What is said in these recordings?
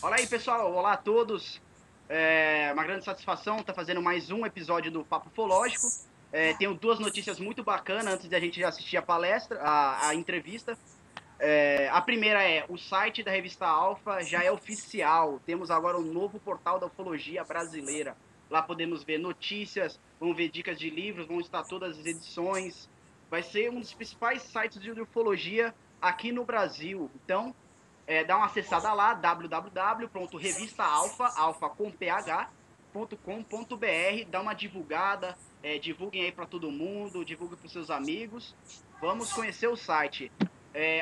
Olá aí, pessoal. Olá a todos. É uma grande satisfação estar fazendo mais um episódio do Papo Fológico. Tenho duas notícias muito bacanas antes de a gente assistir a palestra, a entrevista. A primeira é, o site da revista Alfa já é oficial. Temos agora um novo portal da ufologia brasileira. Lá podemos ver notícias, vamos ver dicas de livros, vão estar todas as edições. Vai ser um dos principais sites de ufologia aqui no Brasil. Então, dá uma acessada lá, www.revistaalfa, alfa com ph.com.br, dá uma divulgada, divulguem aí para todo mundo, divulguem para os seus amigos. Vamos conhecer o site.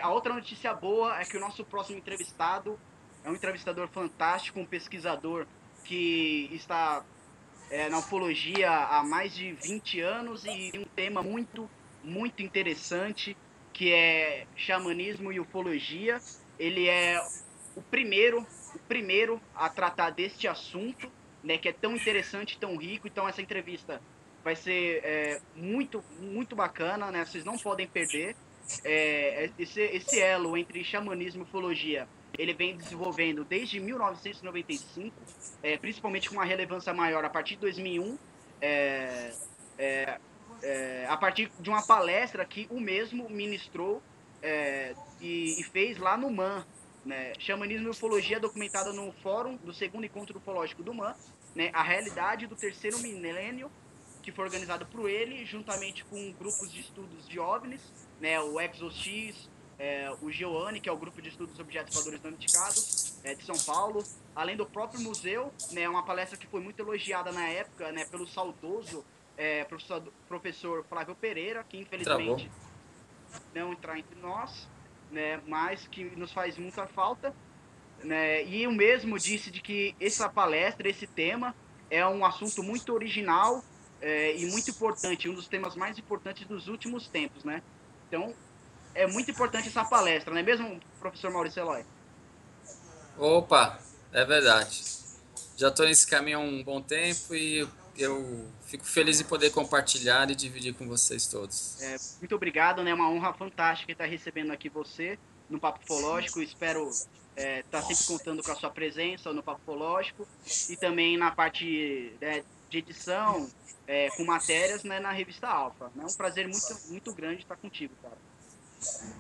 A outra notícia boa é que o nosso próximo entrevistado é um entrevistador fantástico, um pesquisador que está na ufologia há mais de 20 anos e um tema muito, muito interessante, que é xamanismo e ufologia. Ele é o primeiro a tratar deste assunto, né, que é tão interessante, tão rico. Então essa entrevista vai ser muito, muito bacana, né? Vocês não podem perder. Esse elo entre xamanismo e ufologia, ele vem desenvolvendo desde 1995, principalmente com uma relevância maior a partir de 2001, é, é, a partir de uma palestra que o mesmo ministrou e fez lá no MAN, né? Xamanismo e Ufologia documentada no Fórum do Segundo Encontro Ufológico do MAN, né? A realidade do terceiro milênio, que foi organizado por ele, juntamente com grupos de estudos de OVNIs, né? O ExoX, o GEOANI, que é o grupo de estudos de objetos voadores não identificados, de São Paulo, além do próprio museu, né? Uma palestra que foi muito elogiada na época, né? Pelo saudoso professor Flávio Pereira, que Travou. infelizmente não entrar entre nós, né? Mas que nos faz muita falta, né? E o mesmo disse de que essa palestra, esse tema, é um assunto muito original e muito importante, um dos temas mais importantes dos últimos tempos, né? Então, é muito importante essa palestra, não é mesmo, professor Maurício Eloy? Opa, é verdade. Já estou nesse caminho há um bom tempo e eu fico feliz em poder compartilhar e dividir com vocês todos. Muito obrigado, né? É uma honra fantástica estar recebendo aqui você no Papo Fológico. Espero estar sempre contando com a sua presença no Papo Fológico e também na parte, né, de edição, com matérias, né, na revista Alfa. É um prazer muito, muito grande estar contigo, cara.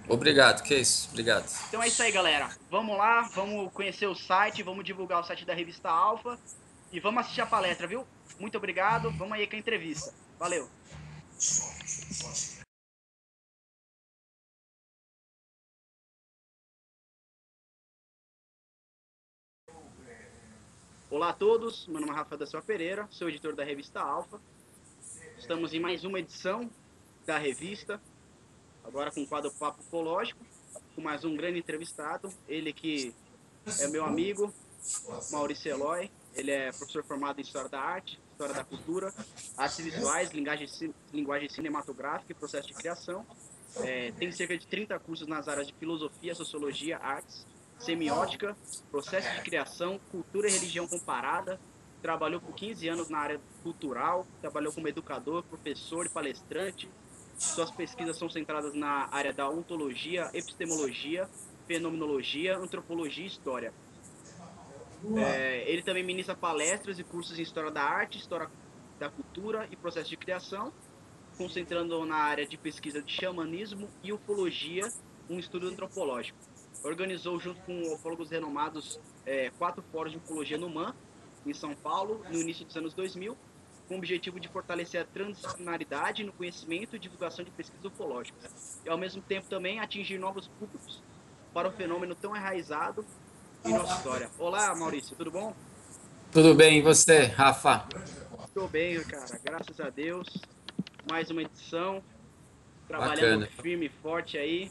Obrigado, que isso? Obrigado. Então é isso aí, galera. Vamos lá, vamos conhecer o site, vamos divulgar o site da revista Alfa e vamos assistir a palestra, viu? Muito obrigado. Vamos aí com a entrevista. Valeu. Olá a todos, meu nome é Rafael da Silva Pereira, sou editor da revista Alfa. Estamos em mais uma edição da revista, agora com o quadro Papo Ufológico, com mais um grande entrevistado, ele que é meu amigo, Maurício Eloy. Ele é professor formado em História da Arte, História da Cultura, Artes Visuais, linguagem cinematográfica e processo de criação. Tem cerca de 30 cursos nas áreas de filosofia, sociologia, artes, semiótica, processo de criação, cultura e religião comparada. Trabalhou por 15 anos na área cultural, trabalhou como educador, professor e palestrante. Suas pesquisas são centradas na área da ontologia, epistemologia, fenomenologia, antropologia e história. Ele também ministra palestras e cursos em História da Arte, História da Cultura e Processo de Criação, concentrando na área de pesquisa de xamanismo e ufologia, um estudo antropológico. Organizou, junto com ufólogos renomados, 4 fóruns de ufologia no MAN, em São Paulo, no início dos anos 2000, com o objetivo de fortalecer a transdisciplinaridade no conhecimento e divulgação de pesquisas ufológicas, e ao mesmo tempo também atingir novos públicos para um fenômeno tão enraizado em nossa história. Olá, Maurício, tudo bom? Tudo bem, e você, Rafa? Estou bem, cara, graças a Deus. Mais uma edição, trabalhando Bacana. firme e forte aí,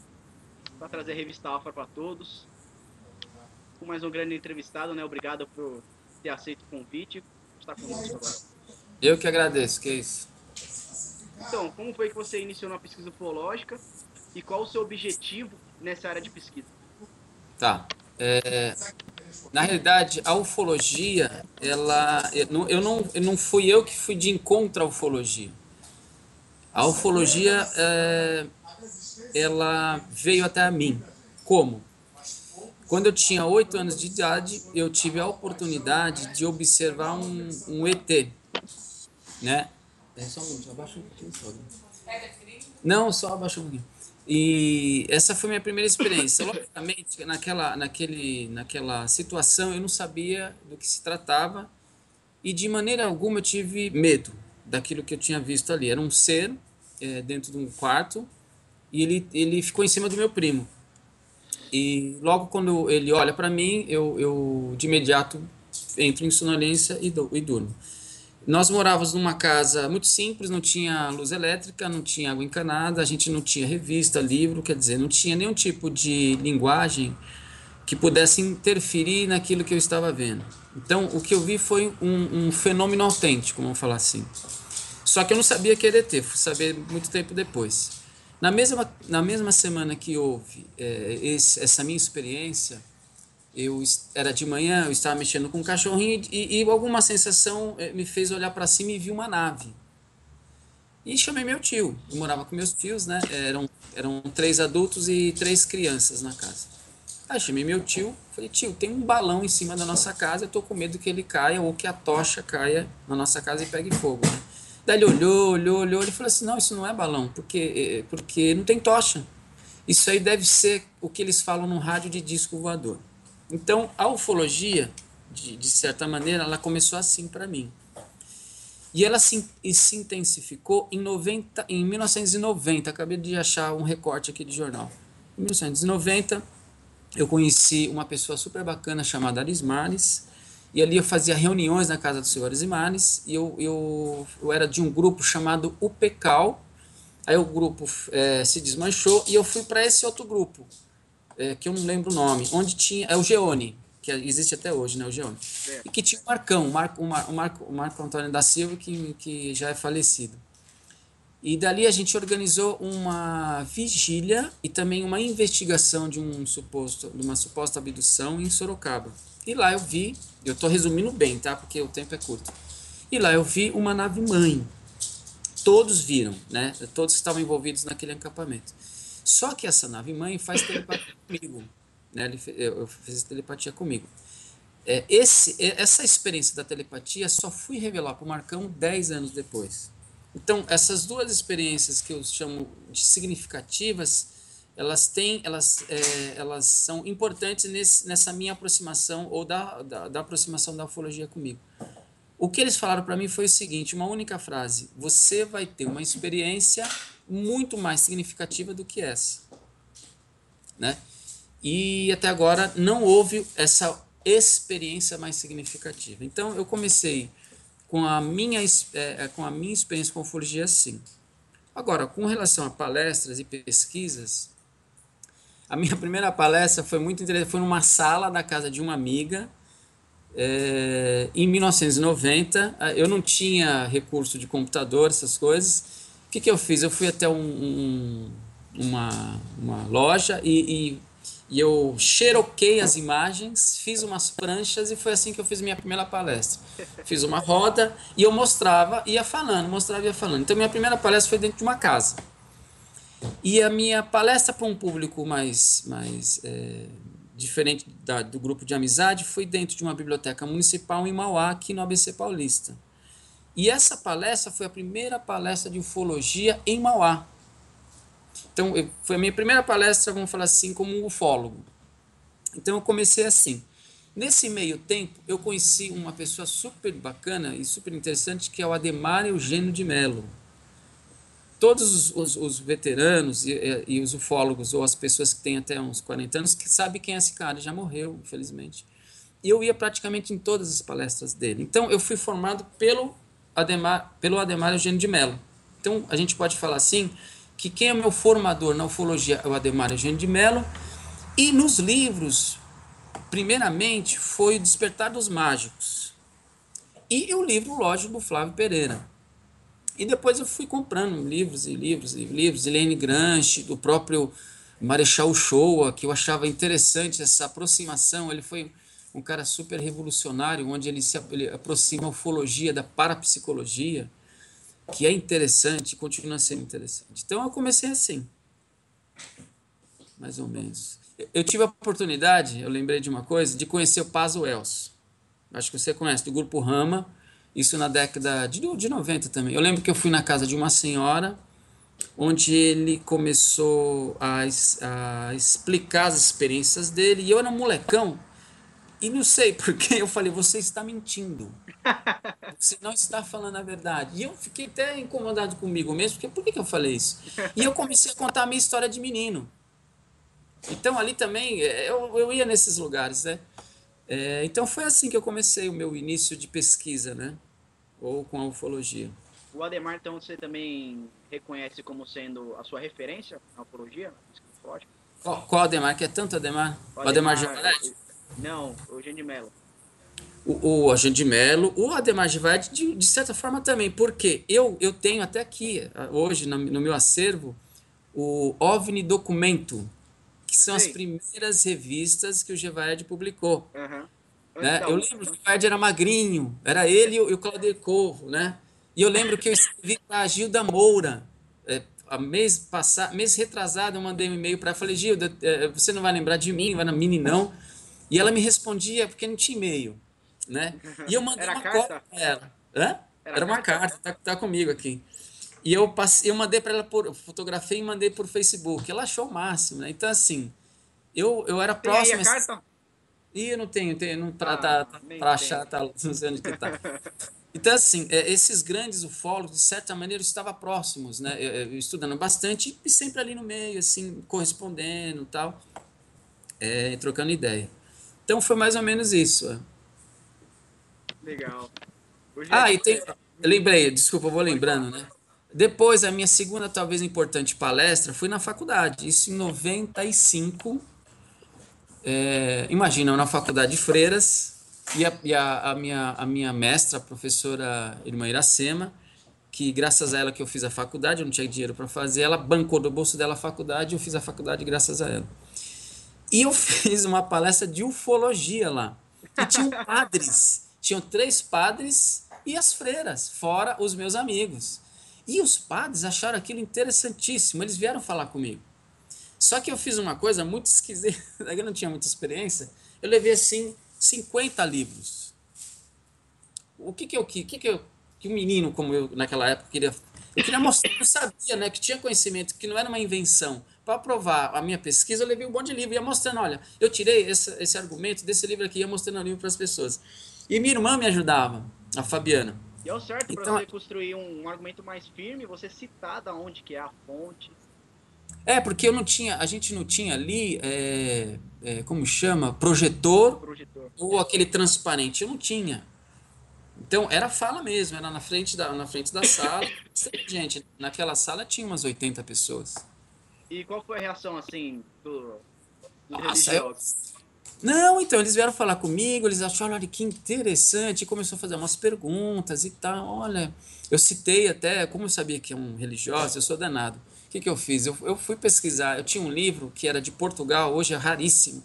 para trazer a revista Alfa para todos. Com mais um grande entrevistado, né? Obrigado por ter aceito o convite, estar conosco agora. Eu que agradeço, que isso. Então, como foi que você iniciou na pesquisa ufológica e qual o seu objetivo nessa área de pesquisa? Tá. Na realidade, a ufologia, eu não fui eu que fui de encontro à ufologia. A ufologia, ela veio até a mim. Como? Quando eu tinha 8 anos de idade, eu tive a oportunidade de observar um ET, né? É só um minuto, abaixa um pouquinho só. Não, só abaixa um pouquinho. E essa foi minha primeira experiência. Logicamente, naquela situação, eu não sabia do que se tratava e de maneira alguma eu tive medo daquilo que eu tinha visto ali. Era um ser dentro de um quarto e ele ficou em cima do meu primo. E logo quando ele olha para mim, eu de imediato entro em sonolência e durmo. Nós morávamos numa casa muito simples, não tinha luz elétrica, não tinha água encanada, a gente não tinha revista, livro, quer dizer, não tinha nenhum tipo de linguagem que pudesse interferir naquilo que eu estava vendo. Então, o que eu vi foi um fenômeno autêntico, vamos falar assim. Só que eu não sabia que era ET, fui saber muito tempo depois. Na mesma semana que houve essa minha experiência, era de manhã, eu estava mexendo com um cachorrinho e alguma sensação me fez olhar para cima e vi uma nave. E chamei meu tio. Eu morava com meus tios, né? Eram 3 adultos e 3 crianças na casa. Aí chamei meu tio, falei, tio, tem um balão em cima da nossa casa, eu tô com medo que ele caia ou que a tocha caia na nossa casa e pegue fogo, né? Daí ele olhou, ele falou assim, não, isso não é balão, porque não tem tocha. Isso aí deve ser o que eles falam no rádio de disco voador. Então, a ufologia, de certa maneira, ela começou assim para mim. E ela se intensificou em 1990. Acabei de achar um recorte aqui de jornal. Em 1990, eu conheci uma pessoa super bacana chamada Arismanes. E ali eu fazia reuniões na casa do senhor Arismanes. E eu era de um grupo chamado UPECAL. Aí o grupo se desmanchou e eu fui para esse outro grupo, que eu não lembro o nome, onde tinha. É o Geone, que existe até hoje, né? O Geone. E que tinha o Marcão, o Marco Antônio da Silva, que já é falecido. E dali a gente organizou uma vigília e também uma investigação de uma suposta abdução em Sorocaba. E lá eu estou resumindo bem, tá? Porque o tempo é curto. E lá eu vi uma nave-mãe. Todos viram, né? Todos que estavam envolvidos naquele acampamento. Só que essa nave-mãe faz telepatia comigo. Né? Eu fiz telepatia comigo. Essa experiência da telepatia só fui revelar para o Marcão 10 anos depois. Então, essas duas experiências que eu chamo de significativas, elas são importantes nessa minha aproximação ou da aproximação da ufologia comigo. O que eles falaram para mim foi o seguinte, uma única frase: você vai ter uma experiência muito mais significativa do que essa, né? E até agora não houve essa experiência mais significativa. Então eu comecei com a minha experiência com ufologia assim. Agora, com relação a palestras e pesquisas, a minha primeira palestra foi muito interessante, foi numa sala da casa de uma amiga. Em 1990, eu não tinha recurso de computador, essas coisas. O que eu fiz? Eu fui até uma loja e eu xeroquei as imagens, fiz umas pranchas e foi assim que eu fiz minha primeira palestra. Fiz uma roda e eu mostrava, ia falando. Então, minha primeira palestra foi dentro de uma casa. E a minha palestra para um público mais diferente do grupo de amizade foi dentro de uma biblioteca municipal em Mauá, aqui no ABC Paulista. E essa palestra foi a primeira palestra de ufologia em Mauá. Então, foi a minha primeira palestra, vamos falar assim, como ufólogo. Então, eu comecei assim. Nesse meio tempo, eu conheci uma pessoa super bacana e super interessante, que é o Ademar Eugênio de Mello. Todos os veteranos e os ufólogos, ou as pessoas que têm até uns 40 anos, que sabem quem é esse cara, já morreu, infelizmente. E eu ia praticamente em todas as palestras dele. Então, eu fui formado pelo Ademar Eugênio de Mello. Então, a gente pode falar assim, que quem é meu formador na ufologia é o Ademar Eugênio de Mello. E nos livros, primeiramente, foi o Despertar dos Mágicos. E o livro, lógico, do Flávio Pereira. E depois eu fui comprando livros e livros e livros, Helene Granchi, do próprio Marechal Uchoa, que eu achava interessante essa aproximação. Ele foi um cara super revolucionário, onde ele aproxima a ufologia da parapsicologia, que é interessante e continua sendo interessante. Então eu comecei assim, mais ou menos. Eu tive a oportunidade, eu lembrei de uma coisa, de conhecer o Paz Wells. Acho que você conhece, do Grupo Rama, isso na década de 90 também. Eu lembro que eu fui na casa de uma senhora, onde ele começou a explicar as experiências dele, e eu era um molecão, e não sei porque eu falei, você está mentindo. Você não está falando a verdade. E eu fiquei até incomodado comigo mesmo, porque por que eu falei isso? E eu comecei a contar a minha história de menino. Então ali também eu ia nesses lugares, né? Então foi assim que eu comecei o meu início de pesquisa, né? Ou com a ufologia. O Ademar, então, você também reconhece como sendo a sua referência na ufologia, na pesquisa ufológica? Qual Ademar? Que é tanto Ademar? O O Ademar Ademar, Givaretti? não, o Eugênio de Mello. O Agente de Mello, o Ademar Givaretti, de certa forma também, porque eu tenho até aqui, hoje, no meu acervo, o OVNI Documento, que são as Sei, primeiras revistas que o Givaretti publicou. aham. Antes Né? da Eu UFO. lembro que o Givaretti era magrinho, era ele e o Claudio Corvo, né? E eu lembro que eu escrevi para a Gilda Moura, mês retrasado, eu mandei um e-mail para ela, falei, Gilda, você não vai lembrar de mim, vai na Mini não. E ela me respondia porque não tinha e-mail, né? E eu mandei Era uma cópia carta? para ela. Hã? Era Era uma carta? carta, tá comigo aqui. E eu mandei para ela fotografei e mandei por Facebook. Ela achou o máximo, né? Então assim, eu era Tem aí a próximo. carta? E eu não tenho, não, Ah, tá, nem para achar, tem. tá, não sei onde que tá. Então, assim, esses grandes ufólogos, de certa maneira, estavam próximos, né? Estudando bastante e sempre ali no meio, assim, correspondendo e tal, trocando ideia. Então, foi mais ou menos isso. Legal. Hoje é, Ah, e tem. Lembrei, desculpa, eu vou pode falar. lembrando, né? Depois, a minha segunda, talvez importante palestra foi na faculdade, isso em 95. Imagina, eu na faculdade de Freiras, a minha mestra, a professora Irmã Iracema, que graças a ela que eu fiz a faculdade, eu não tinha dinheiro para fazer, ela bancou do bolso dela a faculdade, eu fiz a faculdade graças a ela. E eu fiz uma palestra de ufologia lá. E tinham padres, tinham 3 padres e as freiras, fora os meus amigos. E os padres acharam aquilo interessantíssimo, eles vieram falar comigo. Só que eu fiz uma coisa muito esquisita, eu não tinha muita experiência, eu levei assim 50 livros. O que um menino como eu naquela época queria, eu queria mostrar, eu sabia, né, que tinha conhecimento, que não era uma invenção. Para provar a minha pesquisa, eu levei um monte de livro, ia mostrando, olha, eu tirei esse argumento desse livro aqui, ia mostrando o livro para as pessoas. E minha irmã me ajudava, a Fabiana. E é o certo para Então, você construir um argumento mais firme, você citar da onde que é a fonte, porque a gente não tinha ali, como chama, projetor projetor. ou aquele transparente, eu não tinha. Então, era fala mesmo, era na frente da sala, bastante gente. Naquela sala tinha umas 80 pessoas. E qual foi a reação, assim, dos Nossa, eu... religiosos? Não, então, eles vieram falar comigo, eles acharam, olha, que interessante, e começou a fazer umas perguntas e tal, olha, eu citei até, como eu sabia que é um religioso, eu sou danado. O que eu fiz? Eu fui pesquisar, eu tinha um livro que era de Portugal, hoje é raríssimo,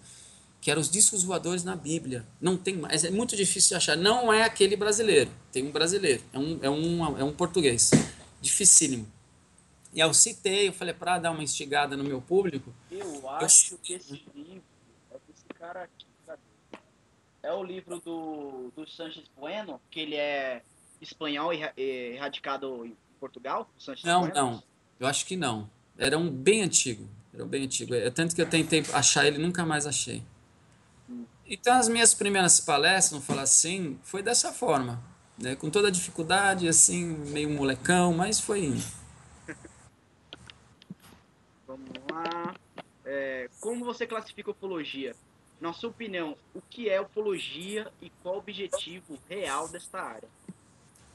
que era Os Discos Voadores na Bíblia. Não tem mais, é muito difícil de achar. Não é aquele brasileiro, tem um brasileiro, é um português, dificílimo. E eu citei, eu falei, para dar uma instigada no meu público, Eu eu acho que esse livro é desse cara aqui, cadê? É o livro do Sanches Bueno, que ele é espanhol e radicado em Portugal, o Sanches não, Bueno. não, eu acho que não. Era um bem antigo. Tanto que eu tentei achar ele, nunca mais achei. Hum. Então, as minhas primeiras palestras, vamos falar assim, foi dessa forma, né? Com toda a dificuldade, assim, meio molecão, mas foi indo. Vamos lá. Como você classifica ufologia? Na sua opinião, o que é ufologia e qual o objetivo real desta área?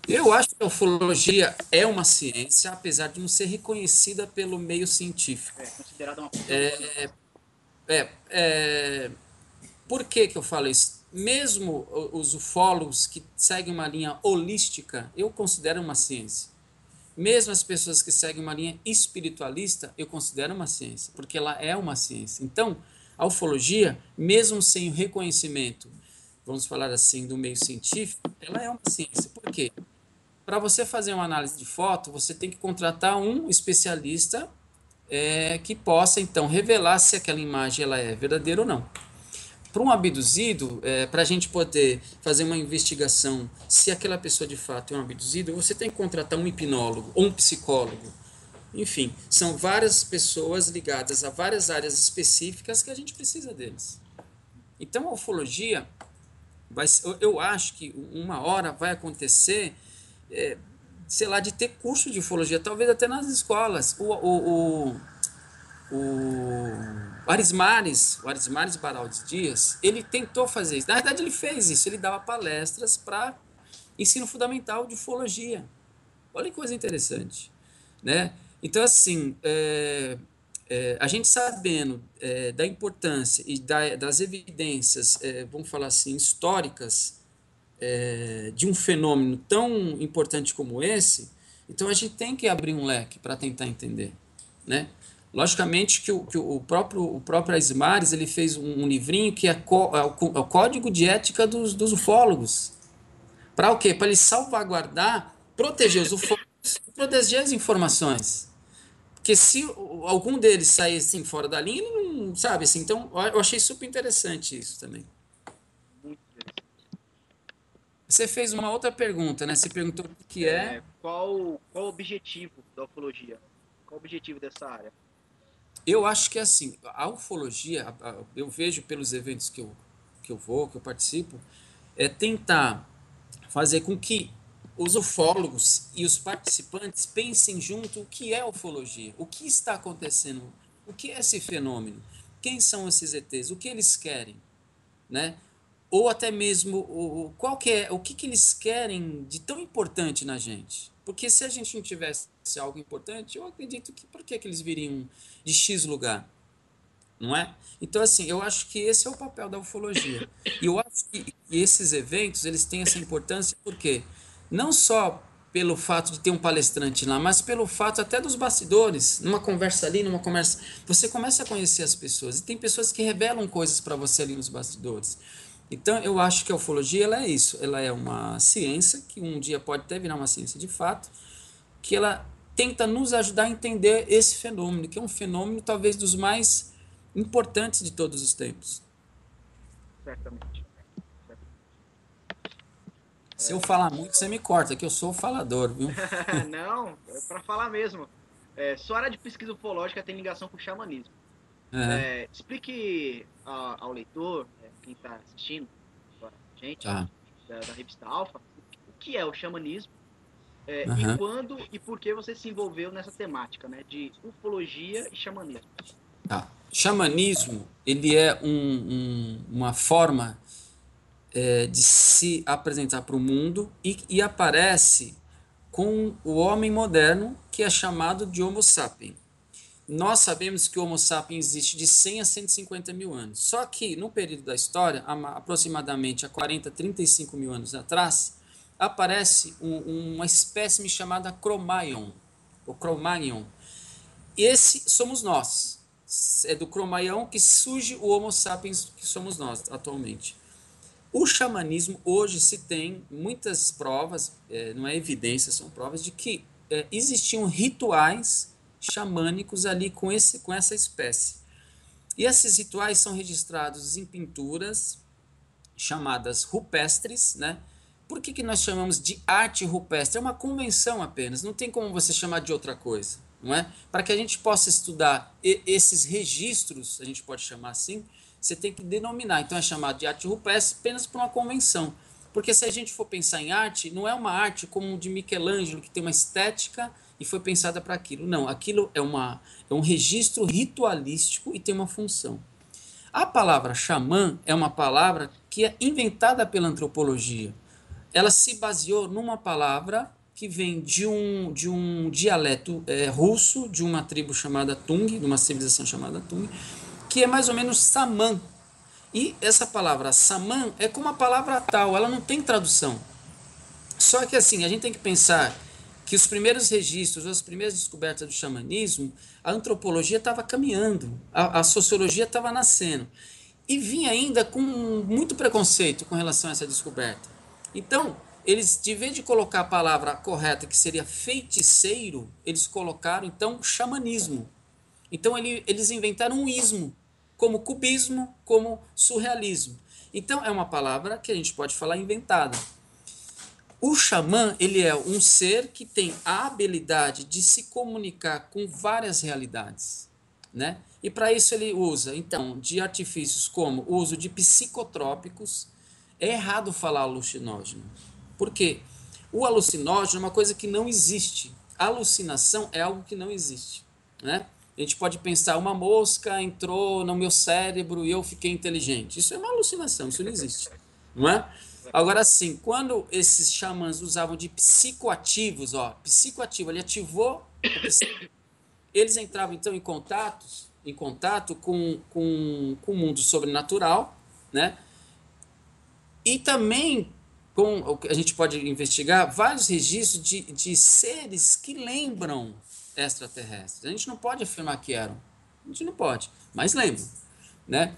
Eu acho que a ufologia é uma ciência, apesar de não ser reconhecida pelo meio científico. É considerada uma profissão. É, é, por que eu falo isso? Mesmo os ufólogos que seguem uma linha holística, eu considero uma ciência. Mesmo as pessoas que seguem uma linha espiritualista, eu considero uma ciência, porque ela é uma ciência. Então, a ufologia, mesmo sem o reconhecimento, vamos falar assim, do meio científico, ela é uma ciência. Por quê? Para você fazer uma análise de foto, você tem que contratar um especialista que possa então revelar se aquela imagem ela é verdadeira ou não. Para um abduzido, para a gente poder fazer uma investigação se aquela pessoa de fato é um abduzido, você tem que contratar um hipnólogo ou um psicólogo. Enfim, são várias pessoas ligadas a várias áreas específicas que a gente precisa deles. Então, a ufologia, eu acho que uma hora vai acontecer, sei lá, de ter curso de ufologia, talvez até nas escolas. O Arismares Baraldes Dias, ele tentou fazer isso. Na verdade, ele fez isso. Ele dava palestras para ensino fundamental de ufologia. Olha que coisa interessante, né? Então, assim, a gente sabendo da importância e das evidências, vamos falar assim, históricas, de um fenômeno tão importante como esse, então a gente tem que abrir um leque para tentar entender, né? Logicamente que o próprio Aismares, ele fez um livrinho que é o Código de Ética dos ufólogos. Para o quê? Para ele salvaguardar, proteger os ufólogos, proteger as informações. Porque se algum deles saísse assim, fora da linha, ele não sabe assim. Então, eu achei super interessante isso também. Muito interessante. Você fez uma outra pergunta, né? Você perguntou o que é. Qual o objetivo da ufologia? Qual o objetivo dessa área? Eu acho que assim, a ufologia, eu vejo pelos eventos que eu vou, que eu participo, é tentar fazer com que os ufólogos e os participantes pensem junto o que é ufologia, o que está acontecendo, o que é esse fenômeno, quem são esses ETs, o que eles querem, né? Ou até mesmo o que eles querem de tão importante na gente. Porque se a gente não tivesse algo importante, eu acredito que por que eles viriam de X lugar, não é? Então, assim, eu acho que esse é o papel da ufologia. E eu acho que esses eventos, eles têm essa importância porque não só pelo fato de ter um palestrante lá, mas pelo fato até dos bastidores, numa conversa ali, numa conversa, você começa a conhecer as pessoas e tem pessoas que revelam coisas para você ali nos bastidores. Então, eu acho que a ufologia ela é isso, ela é uma ciência que um dia pode até virar uma ciência de fato, que ela tenta nos ajudar a entender esse fenômeno, que é um fenômeno talvez dos mais importantes de todos os tempos. Certamente. Se eu falar muito, você me corta, que eu sou o falador, viu? Não, é para falar mesmo. Sua área de pesquisa ufológica tem ligação com o xamanismo. É, Explique ao leitor, quem está assistindo agora a gente, tá. da revista Alpha, o que é o xamanismo, e Aham. quando e por que você se envolveu nessa temática, né, de ufologia e xamanismo. Tá. Xamanismo, ele é uma forma de se apresentar para o mundo e aparece com o homem moderno, que é chamado de Homo sapiens. Nós sabemos que o Homo sapiens existe de 100 a 150 mil anos. Só que no período da história, aproximadamente há 40, 35 mil anos atrás, aparece uma espécime chamada Cro-Magnon. O Cro-Magnon. Esse somos nós. É do Cro-Magnon que surge o Homo sapiens que somos nós atualmente. O xamanismo, hoje se tem muitas provas, não é evidência, são provas de que existiam rituais xamânicos ali com essa espécie. E esses rituais são registrados em pinturas chamadas rupestres, né? Por que nós chamamos de arte rupestre? É uma convenção apenas, não tem como você chamar de outra coisa, não é? Para que a gente possa estudar esses registros, a gente pode chamar assim, você tem que denominar. Então é chamado de arte rupestre apenas por uma convenção. Porque se a gente for pensar em arte, não é uma arte como de Michelangelo, que tem uma estética e foi pensada para aquilo. Não, aquilo é um registro ritualístico e tem uma função. A palavra xamã é uma palavra que é inventada pela antropologia. Ela se baseou numa palavra que vem de um dialeto russo, de uma tribo chamada Tung, de uma civilização chamada Tung, que é mais ou menos samã. E essa palavra samã é como a palavra tal, ela não tem tradução. Só que assim, a gente tem que pensar que os primeiros registros, as primeiras descobertas do xamanismo, a antropologia estava caminhando, a sociologia estava nascendo. E vinha ainda com muito preconceito com relação a essa descoberta. Então, eles, de vez de colocar a palavra correta, que seria feiticeiro, eles colocaram então xamanismo. Então eles inventaram um ismo, como cubismo, como surrealismo. Então é uma palavra que a gente pode falar inventada. O xamã, ele é um ser que tem a habilidade de se comunicar com várias realidades, né? E para isso ele usa, então, de artifícios como o uso de psicotrópicos. É errado falar alucinógeno. Por quê? O alucinógeno é uma coisa que não existe. A alucinação é algo que não existe, né? A gente pode pensar, uma mosca entrou no meu cérebro e eu fiquei inteligente. Isso é uma alucinação, isso não existe, não é? Agora sim, quando esses xamãs usavam de psicoativos, ó, psicoativo, ele ativou, eles entravam então em contato com o mundo sobrenatural, né? E também com o que a gente pode investigar vários registros de seres que lembram extraterrestres. A gente não pode afirmar que eram, a gente não pode, mas lembram, né?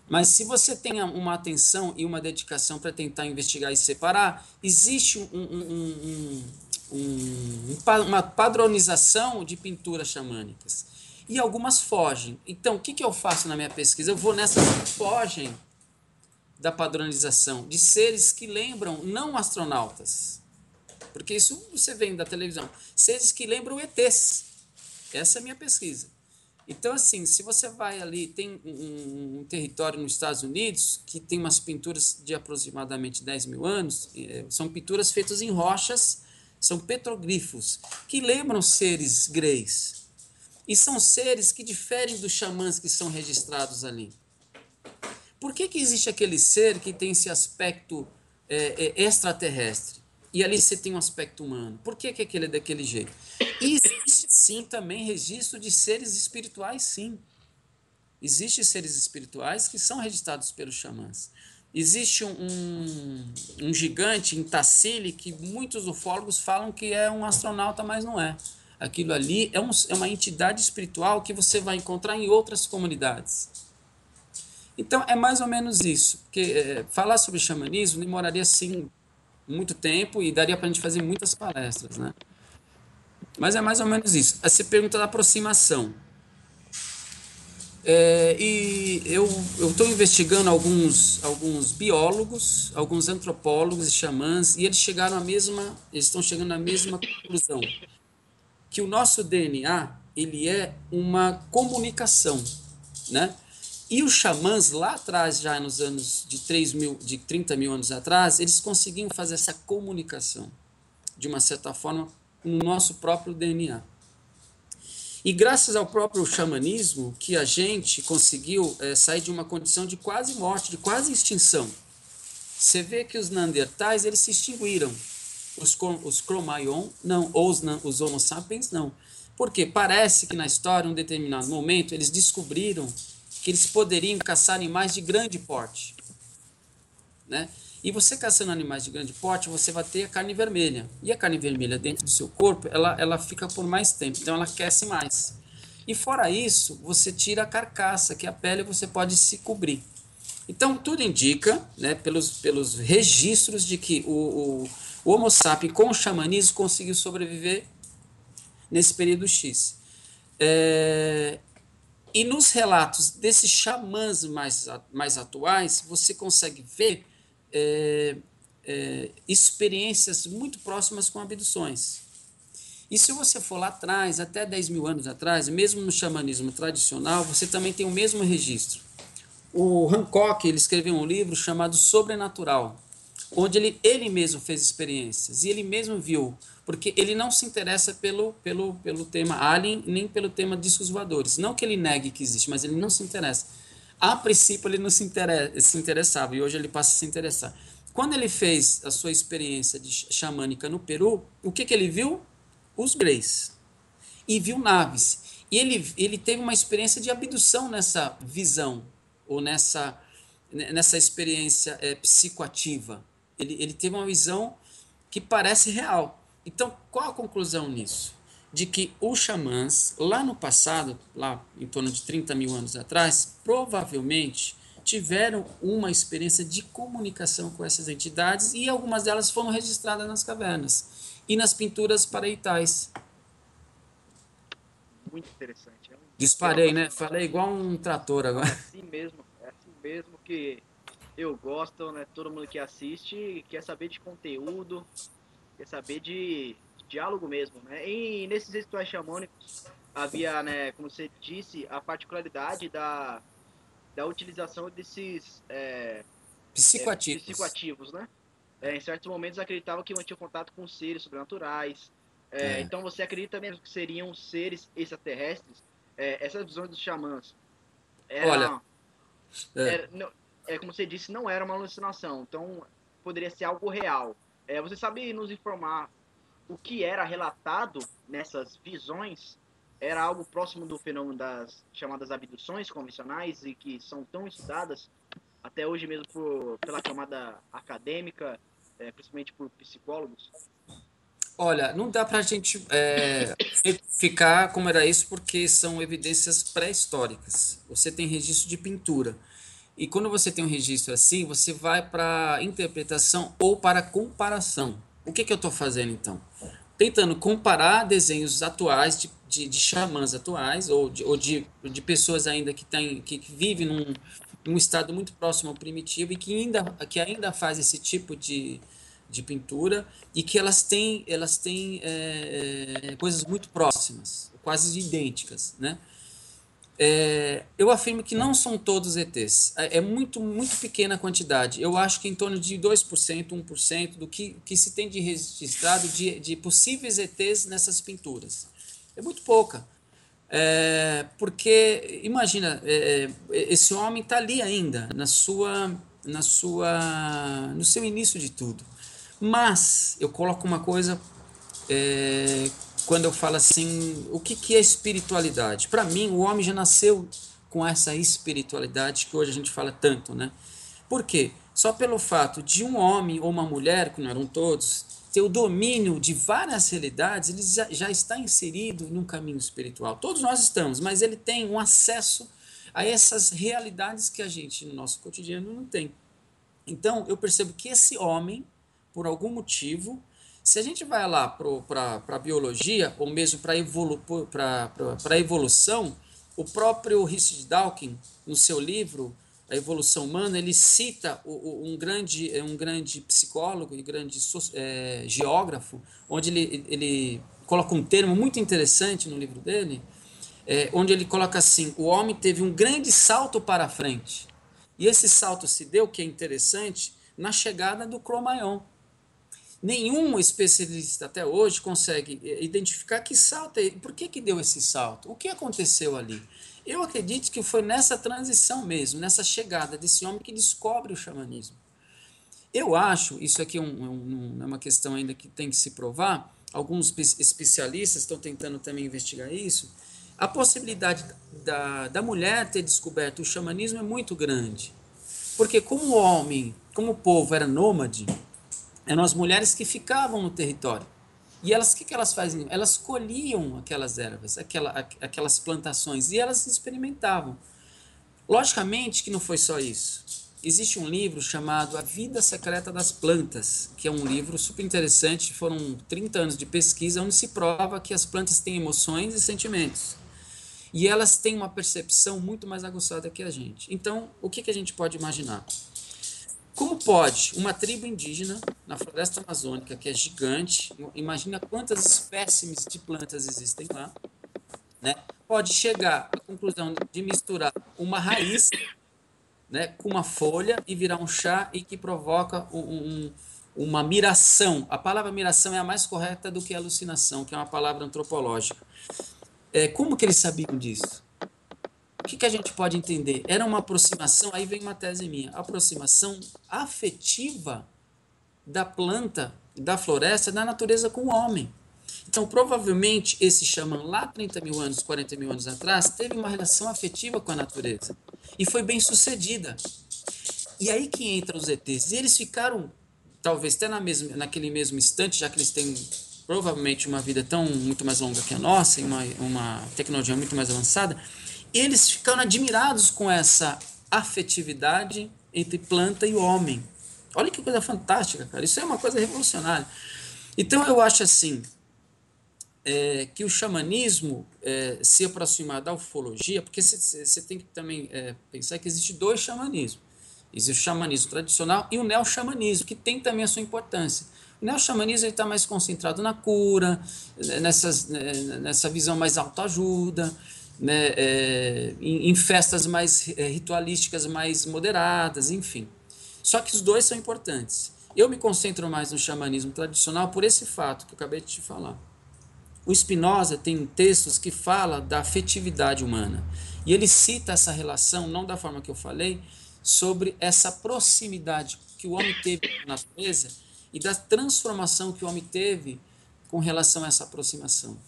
Mas se você tem uma atenção e uma dedicação para tentar investigar e separar, existe uma padronização de pinturas xamânicas. E algumas fogem. Então, o que eu faço na minha pesquisa? Eu vou nessas que fogem da padronização, de seres que lembram não astronautas. Porque isso você vê da televisão. Seres que lembram ETs. Essa é a minha pesquisa. Então, assim, se você vai ali, tem um território nos Estados Unidos que tem umas pinturas de aproximadamente 10 mil anos, são pinturas feitas em rochas, são petroglifos, que lembram seres greys. E são seres que diferem dos xamãs que são registrados ali. Por que existe aquele ser que tem esse aspecto extraterrestre? E ali você tem um aspecto humano. Por que aquele é daquele jeito? E existe sim também registro de seres espirituais, sim. Existem seres espirituais que são registrados pelos xamãs. Existe um gigante em Tassili que muitos ufólogos falam que é um astronauta, mas não é. Aquilo ali é uma entidade espiritual que você vai encontrar em outras comunidades. Então é mais ou menos isso. Porque falar sobre xamanismo demoraria sim muito tempo e daria para a gente fazer muitas palestras, né? Mas é mais ou menos isso. Essa pergunta da aproximação. E eu estou investigando alguns biólogos, alguns antropólogos e xamãs, e eles estão chegando à mesma conclusão, que o nosso DNA ele é uma comunicação, né? E os xamãs lá atrás, já nos anos de 30 mil anos atrás, eles conseguiam fazer essa comunicação, de uma certa forma, no nosso próprio DNA. E graças ao próprio xamanismo que a gente conseguiu sair de uma condição de quase morte, de quase extinção. Você vê que os Neandertais eles se extinguiram. Os Cro-Magnon não, ou os Homo sapiens não. Porque parece que na história, em um determinado momento, eles descobriram que eles poderiam caçar animais de grande porte, né? E você caçando animais de grande porte, você vai ter a carne vermelha. E a carne vermelha dentro do seu corpo, ela fica por mais tempo, então ela aquece mais. E fora isso, você tira a carcaça, que é a pele, você pode se cobrir. Então, tudo indica, né, pelos registros de que o Homo sapiens com o xamanismo conseguiu sobreviver nesse período X. E nos relatos desses xamãs mais atuais, você consegue ver experiências muito próximas com abduções. E se você for lá atrás, até 10 mil anos atrás, mesmo no xamanismo tradicional, você também tem o mesmo registro. O Hancock ele escreveu um livro chamado Sobrenatural, onde ele mesmo fez experiências, e ele mesmo viu, porque ele não se interessa pelo tema alien, nem pelo tema discos voadores. Não que ele negue que existe, mas ele não se interessa. A princípio ele não se interessava, e hoje ele passa a se interessar. Quando ele fez a sua experiência xamânica no Peru, o que ele viu? Os greys. E viu naves. E ele teve uma experiência de abdução nessa visão, ou nessa experiência psicoativa. Ele teve uma visão que parece real. Então, qual a conclusão nisso? De que os xamãs, lá no passado, lá em torno de 30 mil anos atrás, provavelmente tiveram uma experiência de comunicação com essas entidades e algumas delas foram registradas nas cavernas e nas pinturas parietais. muito interessante. É um tema Disparei, né? fascinante. Falei igual um trator agora. É assim mesmo que eu gosto, né? Todo mundo que assiste quer saber de conteúdo, quer saber de diálogo mesmo, né? E nesses rituais xamânicos havia, né, como você disse, a particularidade da utilização desses Psicoativos. psicoativos, né? Em certos momentos acreditavam que mantinham contato com seres sobrenaturais. É. Então você acredita mesmo que seriam seres extraterrestres? Essas visões dos xamãs Olha, eram, é, não, como você disse, não era uma alucinação. Então poderia ser algo real. Você sabe nos informar o que era relatado nessas visões? Era algo próximo do fenômeno das chamadas abduções convencionais e que são tão estudadas até hoje mesmo pela camada acadêmica, principalmente por psicólogos. olha, não dá pra gente ficar como era isso porque são evidências pré-históricas. Você tem registro de pintura. E quando você tem um registro assim, você vai para interpretação ou para comparação. O que que eu estou fazendo então? Tentando comparar desenhos atuais de xamãs atuais ou de pessoas ainda que vivem num estado muito próximo ao primitivo e que ainda faz esse tipo de pintura e que elas têm coisas muito próximas, quase idênticas, né? Eu afirmo que não são todos ETs. É muito, muito pequena a quantidade. Eu acho que em torno de 2%, 1% do que se tem de registrado de possíveis ETs nessas pinturas. É muito pouca. Porque, imagina, esse homem está ali ainda, no seu início de tudo. Mas eu coloco uma coisa é, quando eu falo assim, o que é espiritualidade? Para mim, o homem já nasceu com essa espiritualidade que hoje a gente fala tanto, né? Por quê? Só pelo fato de um homem ou uma mulher, que não eram todos, ter o domínio de várias realidades, ele já está inserido num caminho espiritual. Todos nós estamos, mas ele tem um acesso a essas realidades que a gente, no nosso cotidiano, não tem. Então, eu percebo que esse homem, por algum motivo, se a gente vai lá para a biologia, ou mesmo para a evolução, o próprio Richard Dawkins, no seu livro A Evolução Humana, ele cita um grande psicólogo e grande geógrafo, onde ele coloca um termo muito interessante no livro dele, onde ele coloca assim: o homem teve um grande salto para frente. E esse salto se deu, que é interessante, na chegada do Cro-Magnon. Nenhum especialista até hoje consegue identificar que salto é, por que deu esse salto, o que aconteceu ali. Eu acredito que foi nessa transição mesmo, nessa chegada desse homem que descobre o xamanismo. Eu acho, isso aqui é uma questão ainda que tem que se provar, alguns especialistas estão tentando também investigar isso, a possibilidade da mulher ter descoberto o xamanismo é muito grande. Porque como o homem, como o povo era nômade, eram as mulheres que ficavam no território. E elas, o que elas faziam? Elas colhiam aquelas ervas, aquelas plantações, e elas experimentavam. Logicamente que não foi só isso. Existe um livro chamado A Vida Secreta das Plantas, que é um livro super interessante, foram 30 anos de pesquisa, onde se prova que as plantas têm emoções e sentimentos. E elas têm uma percepção muito mais aguçada que a gente. Então, o que a gente pode imaginar? Como pode uma tribo indígena na floresta amazônica, que é gigante, imagina quantas espécimes de plantas existem lá, né? Pode chegar à conclusão de misturar uma raiz, né, com uma folha e virar um chá e que provoca uma miração. A palavra miração é a mais correta do que alucinação, que é uma palavra antropológica. Como que eles sabiam disso? O que a gente pode entender? Era uma aproximação, aí vem uma tese minha, aproximação afetiva da planta, da floresta, da natureza com o homem. Então, provavelmente, esse xamã lá 30 mil anos, 40 mil anos atrás, teve uma relação afetiva com a natureza. E foi bem sucedida. E aí que entra os ETs. E eles ficaram, talvez até naquele mesmo instante, já que eles têm provavelmente uma vida muito mais longa que a nossa, e uma tecnologia muito mais avançada, eles ficaram admirados com essa afetividade entre planta e homem. Olha que coisa fantástica, cara. Isso é uma coisa revolucionária. Então eu acho assim, que o xamanismo se aproximar da ufologia, porque você tem que também pensar que existe dois xamanismos. Existe o xamanismo tradicional e o neo-xamanismo, que tem também a sua importância. O neo-xamanismo está mais concentrado na cura, nessa visão mais autoajuda, né, em festas mais ritualísticas mais moderadas, enfim. Só que os dois são importantes. Eu me concentro mais no xamanismo tradicional por esse fato que eu acabei de te falar. O Spinoza tem textos que fala da afetividade humana. E ele cita essa relação, não da forma que eu falei, sobre essa proximidade que o homem teve com a natureza e da transformação que o homem teve com relação a essa aproximação.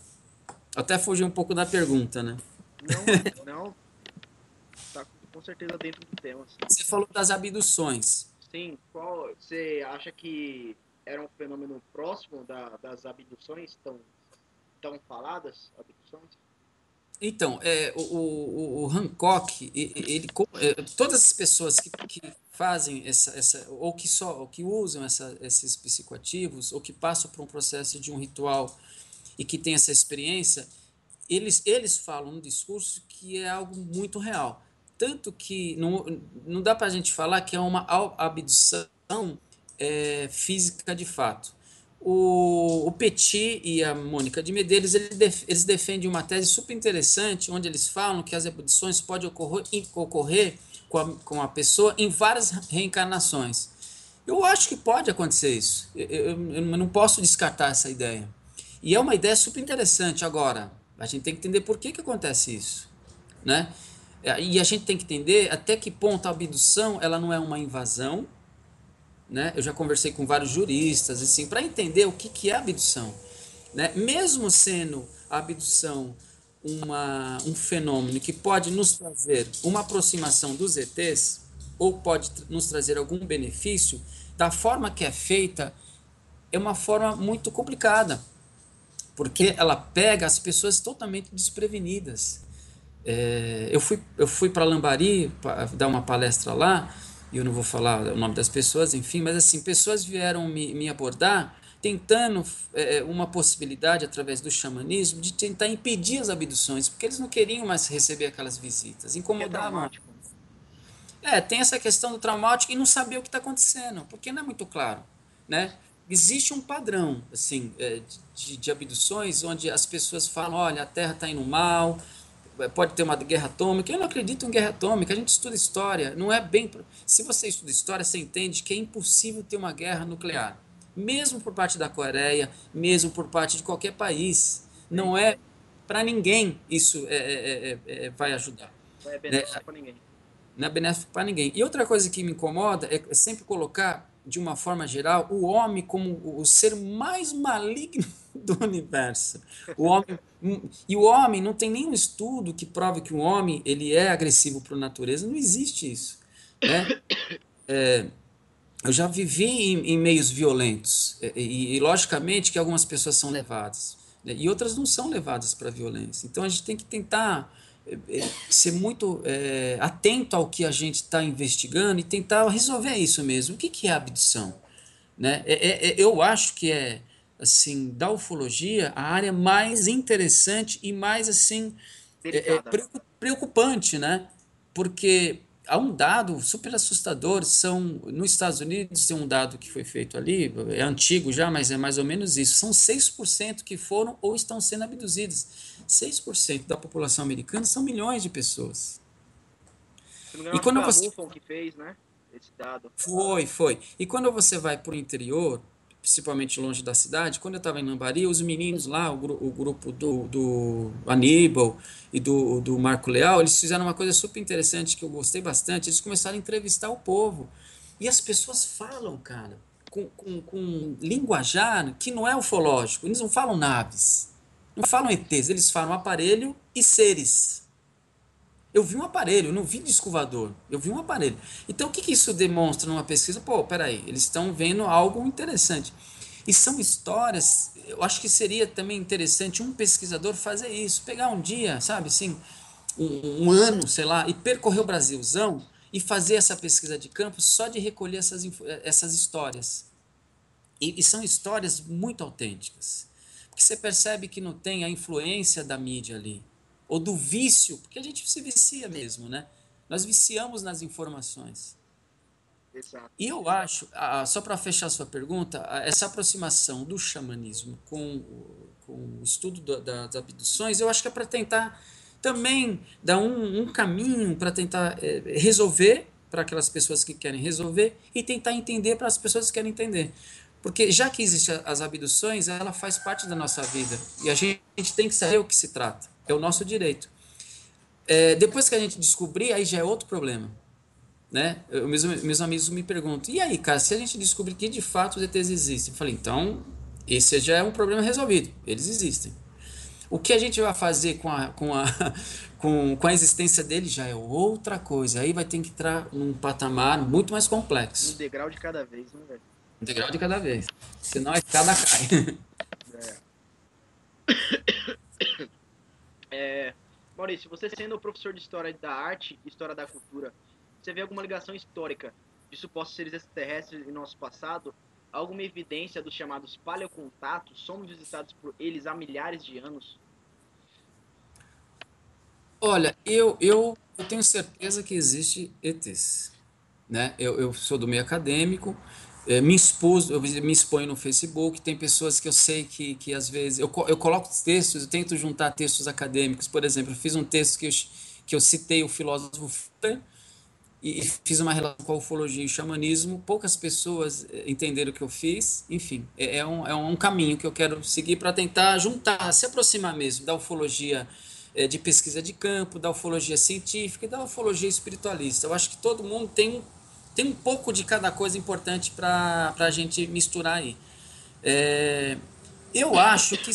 Até fugi um pouco da pergunta, né? Não, tá com certeza dentro do tema, sim. Você falou das abduções. Sim, qual você acha que era um fenômeno próximo das abduções tão faladas, abduções? Então, o Hancock, todas as pessoas que fazem ou que usam esses psicoativos, ou que passam por um processo de um ritual e que tem essa experiência, eles falam no discurso que é algo muito real. Tanto que não dá para a gente falar que é uma abdução física de fato. O Petit e a Mônica de Medeiros eles defendem uma tese super interessante, onde eles falam que as abduções podem ocorrer com a pessoa em várias reencarnações. Eu acho que pode acontecer isso. Eu não posso descartar essa ideia. E é uma ideia super interessante. Agora, a gente tem que entender por que acontece isso, né? E a gente tem que entender até que ponto a abdução ela não é uma invasão, né? Eu já conversei com vários juristas assim, para entender o que é abdução, né? Mesmo sendo a abdução um fenômeno que pode nos trazer uma aproximação dos ETs ou pode nos trazer algum benefício, da forma que é feita é uma forma muito complicada, porque ela pega as pessoas totalmente desprevenidas. Eu fui para Lambari dar uma palestra lá, e eu não vou falar o nome das pessoas, enfim, mas assim, pessoas vieram me abordar tentando uma possibilidade, através do xamanismo, de tentar impedir as abduções, porque eles não queriam mais receber aquelas visitas, Que é incomodavam. traumático. Tem essa questão do traumático e não saber o que está acontecendo, porque não é muito claro, né? Existe um padrão, assim, de abduções, onde as pessoas falam, olha, a Terra está indo mal, pode ter uma guerra atômica. Eu não acredito em guerra atômica, a gente estuda história, não é bem... Se você estuda história, você entende que é impossível ter uma guerra nuclear, mesmo por parte da Coreia, mesmo por parte de qualquer país. Não é para ninguém isso vai ajudar, Não é né? benéfico pra ninguém. Não é benéfico para ninguém. E outra coisa que me incomoda é sempre colocar, de uma forma geral, o homem como o ser mais maligno do universo. O homem, e o homem não tem nenhum estudo que prove que o homem ele é agressivo para a natureza. Não existe isso, né? Eu já vivi em meios violentos e logicamente que algumas pessoas são levadas, né, e outras não são levadas para a violência. Então a gente tem que tentar ser muito atento ao que a gente está investigando e tentar resolver isso mesmo. O que é abdução? Né? Eu acho que é assim, da ufologia a área mais interessante e mais assim Delicada. preocupante, né? Porque há um dado super assustador, nos Estados Unidos tem um dado que foi feito ali, é antigo já, mas é mais ou menos isso, são 6% que foram ou estão sendo abduzidos. 6% da população americana são milhões de pessoas. Se não me engano, E acho que quando foi a você MUFON que fez, né? Esse dado. Foi. E quando você vai para o interior, principalmente longe da cidade, quando eu estava em Lambari, os meninos lá, o grupo do Aníbal e do Marco Leal, eles fizeram uma coisa super interessante que eu gostei bastante. Eles começaram a entrevistar o povo. E as pessoas falam, cara, com linguajar que não é ufológico. Eles não falam naves, não falam ETs, eles falam aparelho e seres. Eu vi um aparelho, eu não vi disco voador. Eu vi um aparelho. Então, o que isso demonstra numa pesquisa? Pô, peraí, eles estão vendo algo interessante. E são histórias, eu acho que seria também interessante um pesquisador fazer isso, pegar um dia, sabe, assim, um ano, sei lá, e percorrer o Brasilzão e fazer essa pesquisa de campo só de recolher essas histórias. E são histórias muito autênticas. que você percebe que não tem a influência da mídia ali? Ou do vício, porque a gente se vicia mesmo, né? Nós viciamos nas informações. Exato. E eu acho, só para fechar a sua pergunta, essa aproximação do xamanismo com o estudo das abduções, eu acho que é para tentar também dar um caminho para tentar resolver para aquelas pessoas que querem resolver e tentar entender para as pessoas que querem entender. Porque já que existem as abduções, ela faz parte da nossa vida e a gente tem que saber o que se trata. É o nosso direito. Depois que a gente descobrir, aí já é outro problema, né? Meus amigos me perguntam, e aí, cara, se a gente descobrir que de fato os ETs existem? Eu falei, então, esse já é um problema resolvido, eles existem. O que a gente vai fazer com a existência deles já é outra coisa, aí vai ter que entrar num patamar muito mais Um complexo, degrau de cada vez, né, velho? um degrau de cada vez, senão a escada cai. É. É, Maurício, você sendo professor de História da Arte e História da Cultura, você vê alguma ligação histórica de supostos seres extraterrestres em nosso passado? Alguma evidência dos chamados paleocontatos? Somos visitados por eles há milhares de anos? Olha, eu tenho certeza que existe ETs, né? Eu sou do meio acadêmico, eu me exponho no Facebook, tem pessoas que eu sei que às vezes, eu coloco textos, eu tento juntar textos acadêmicos, por exemplo, eu fiz um texto que eu citei o filósofo Futter, e fiz uma relação com a ufologia e o xamanismo, poucas pessoas entenderam o que eu fiz, enfim, é um caminho que eu quero seguir para tentar juntar, se aproximar mesmo da ufologia de pesquisa de campo, da ufologia científica e da ufologia espiritualista. Eu acho que todo mundo tem um pouco de cada coisa importante para a gente misturar aí. É, eu acho que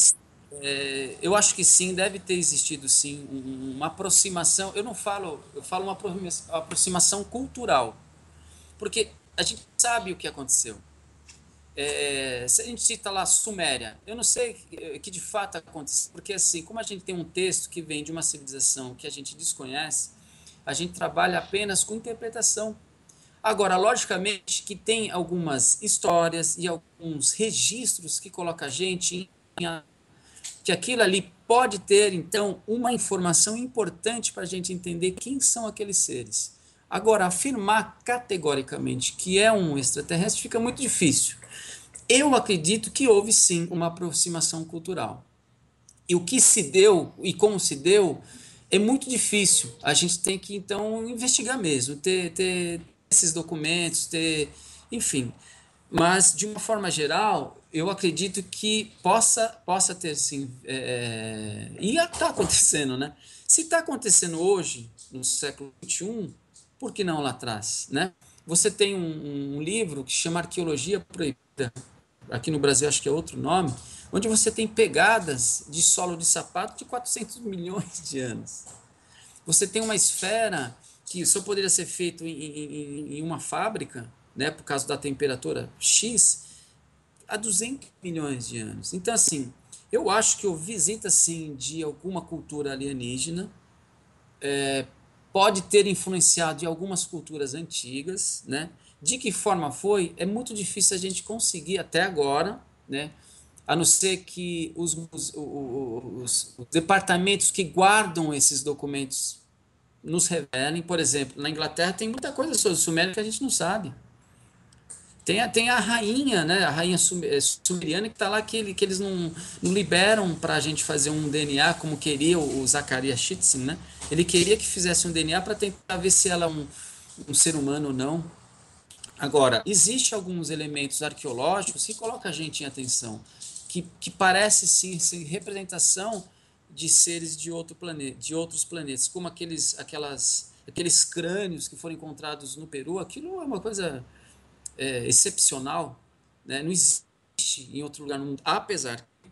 eu acho que sim, deve ter existido sim uma aproximação. Eu não falo, eu falo uma aproximação cultural, porque a gente sabe o que aconteceu. Se a gente cita lá Suméria, eu não sei que de fato aconteceu, porque assim, como a gente tem um texto que vem de uma civilização que a gente desconhece, a gente trabalha apenas com interpretação. Agora, logicamente que tem algumas histórias e alguns registros que colocam a gente que aquilo ali pode ter, então, uma informação importante para a gente entender quem são aqueles seres. Agora, afirmar categoricamente que é um extraterrestre fica muito difícil. Eu acredito que houve sim uma aproximação cultural. E o que se deu e como se deu é muito difícil. A gente tem que, então, investigar mesmo, ter esses documentos, enfim. Mas, de uma forma geral, eu acredito que possa ter sim. E está acontecendo, né? Se está acontecendo hoje, no século XXI, por que não lá atrás, né? Você tem um livro que chama Arqueologia Proibida, aqui no Brasil acho que é outro nome, onde você tem pegadas de solo de sapato de 400 milhões de anos. Você tem uma esfera que só poderia ser feito em uma fábrica, né, por causa da temperatura X, há 200 milhões de anos. Então, assim, eu acho que o visita, assim, de alguma cultura alienígena pode ter influenciado de algumas culturas antigas, né? De que forma foi, é muito difícil a gente conseguir até agora, né? A não ser que os departamentos que guardam esses documentos nos revelem. Por exemplo, na Inglaterra tem muita coisa sobre o Sumério que a gente não sabe. Tem a rainha, né? A rainha sumeriana que está lá que eles não liberam para a gente fazer um DNA como queria o Zacarias Chitzen, né? Ele queria que fizesse um DNA para tentar ver se ela é um ser humano ou não. Agora, existe alguns elementos arqueológicos que colocam a gente em atenção, que parece sim ser representação de seres de outro planeta, de outros planetas, como aqueles crânios que foram encontrados no Peru. Aquilo é uma coisa excepcional, né? Não existe em outro lugar no mundo, apesar que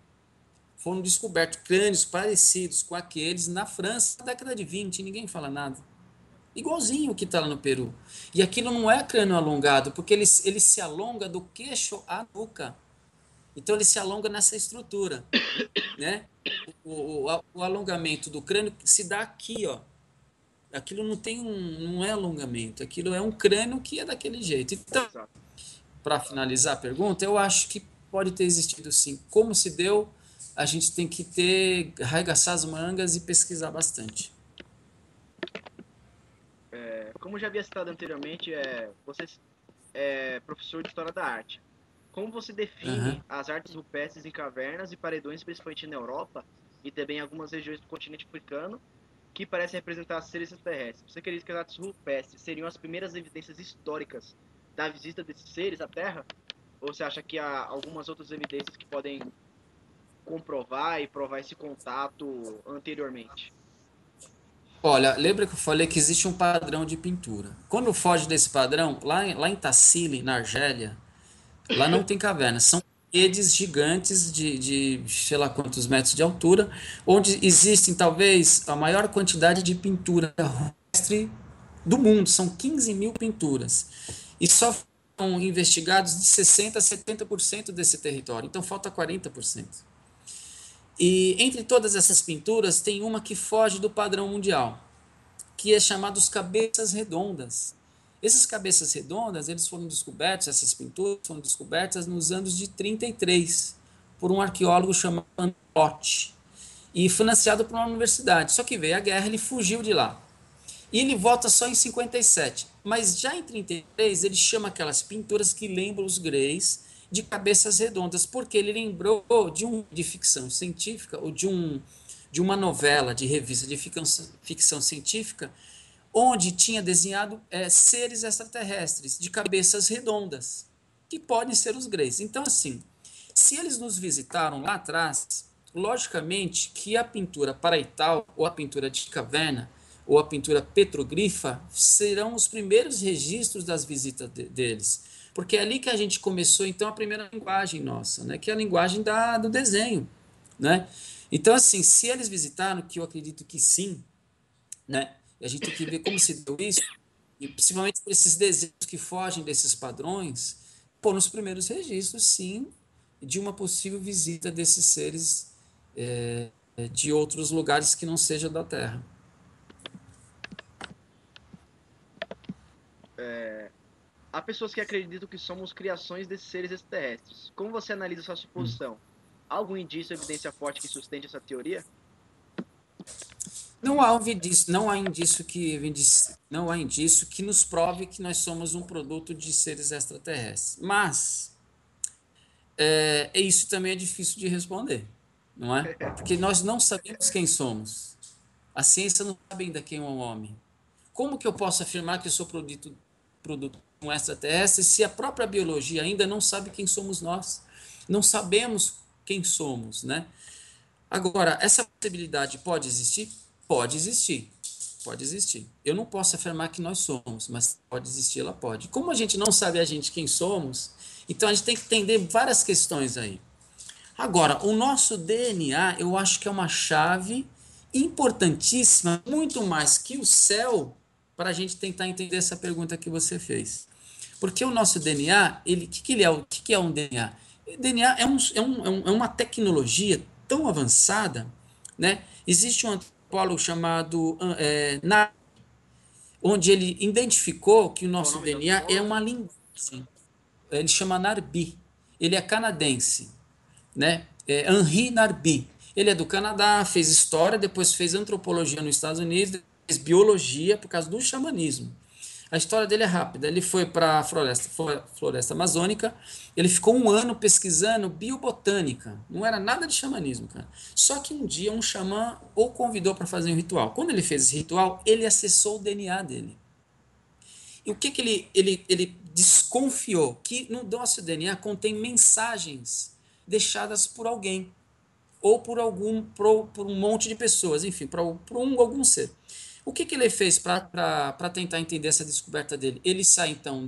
foram descobertos crânios parecidos com aqueles na França na década de 20, e ninguém fala nada. Igualzinho o que está lá no Peru. E aquilo não é crânio alongado, porque ele se alonga do queixo à nuca. Então ele se alonga nessa estrutura, né? O alongamento do crânio se dá aqui, ó. Aquilo não é alongamento, aquilo é um crânio que é daquele jeito. Então, Exato. para finalizar a pergunta, eu acho que pode ter existido sim. Como se deu, a gente tem que arregaçar as mangas e pesquisar bastante. Como já havia citado anteriormente, você é professor de História da Arte. Como você define Aham. as artes rupestres em cavernas e paredões, principalmente na Europa e também em algumas regiões do continente africano, que parecem representar seres extraterrestres? Você acredita que as artes rupestres seriam as primeiras evidências históricas da visita desses seres à Terra? Ou você acha que há algumas outras evidências que podem comprovar e provar esse contato anteriormente? Olha, lembra que eu falei que existe um padrão de pintura. Quando foge desse padrão, lá em Tassili, na Argélia, lá não tem cavernas, são paredes gigantes de sei lá quantos metros de altura, onde existem talvez a maior quantidade de pintura rupestre do mundo, são 15 mil pinturas. E só foram investigados de 60% a 70% desse território, então falta 40%. E entre todas essas pinturas, tem uma que foge do padrão mundial, que é chamada os cabeças redondas. Esses cabeças redondas, eles foram descobertos, essas pinturas foram descobertas nos anos de 33, por um arqueólogo chamado Antotti, e financiado por uma universidade. Só que veio a guerra, ele fugiu de lá. E ele volta só em 57. Mas já em 33, ele chama aquelas pinturas que lembram os greys de cabeças redondas, porque ele lembrou de ficção científica, ou de uma novela de revista de ficção científica, onde tinha desenhado seres extraterrestres de cabeças redondas, que podem ser os greys. Então, assim, se eles nos visitaram lá atrás, logicamente que a pintura paraital, ou a pintura de caverna, ou a pintura petrogrifa, serão os primeiros registros das visitas deles. Porque é ali que a gente começou, então, a primeira linguagem nossa, né? Que é a linguagem do desenho. Né? Então, assim, se eles visitaram, que eu acredito que sim, né? E a gente tem que ver como se deu isso, e principalmente esses desenhos que fogem desses padrões, pô, nos primeiros registros, sim, de uma possível visita desses seres de outros lugares que não seja da Terra. Há pessoas que acreditam que somos criações desses seres extraterrestres. Como você analisa essa Hum. suposição? Há algum indício, evidência forte que sustente essa teoria? Não há indício que nos prove que nós somos um produto de seres extraterrestres. Mas isso também é difícil de responder, não é? Porque nós não sabemos quem somos. A ciência não sabe ainda quem é um homem. Como que eu posso afirmar que eu sou produto de um extraterrestre se a própria biologia ainda não sabe quem somos nós? Não sabemos quem somos, né? Agora, essa possibilidade pode existir? Pode existir. Pode existir. Eu não posso afirmar que nós somos, mas pode existir, ela pode. Como a gente não sabe a gente quem somos, então a gente tem que entender várias questões aí. Agora, o nosso DNA, eu acho que é uma chave importantíssima, muito mais que o céu, para a gente tentar entender essa pergunta que você fez. Porque o nosso DNA, que ele é? O que é um DNA? O DNA é uma tecnologia tão avançada, né? Existe um antropólogo chamado onde ele identificou que o Qual o nosso nome do DNA é antropólogo? uma linguagem. Ele chama Narbi. Ele é canadense, né? Henri Narbi. Ele é do Canadá, fez história, depois fez antropologia nos Estados Unidos, fez biologia por causa do xamanismo. A história dele é rápida. Ele foi para a floresta amazônica, ele ficou um ano pesquisando biobotânica. Não era nada de xamanismo, cara. Só que um dia um xamã o convidou para fazer um ritual. Quando ele fez esse ritual, ele acessou o DNA dele. E o que, que ele desconfiou? Que no nosso DNA contém mensagens deixadas por alguém ou por um monte de pessoas, enfim, por algum ser. O que, que ele fez para tentar entender essa descoberta dele? Ele sai então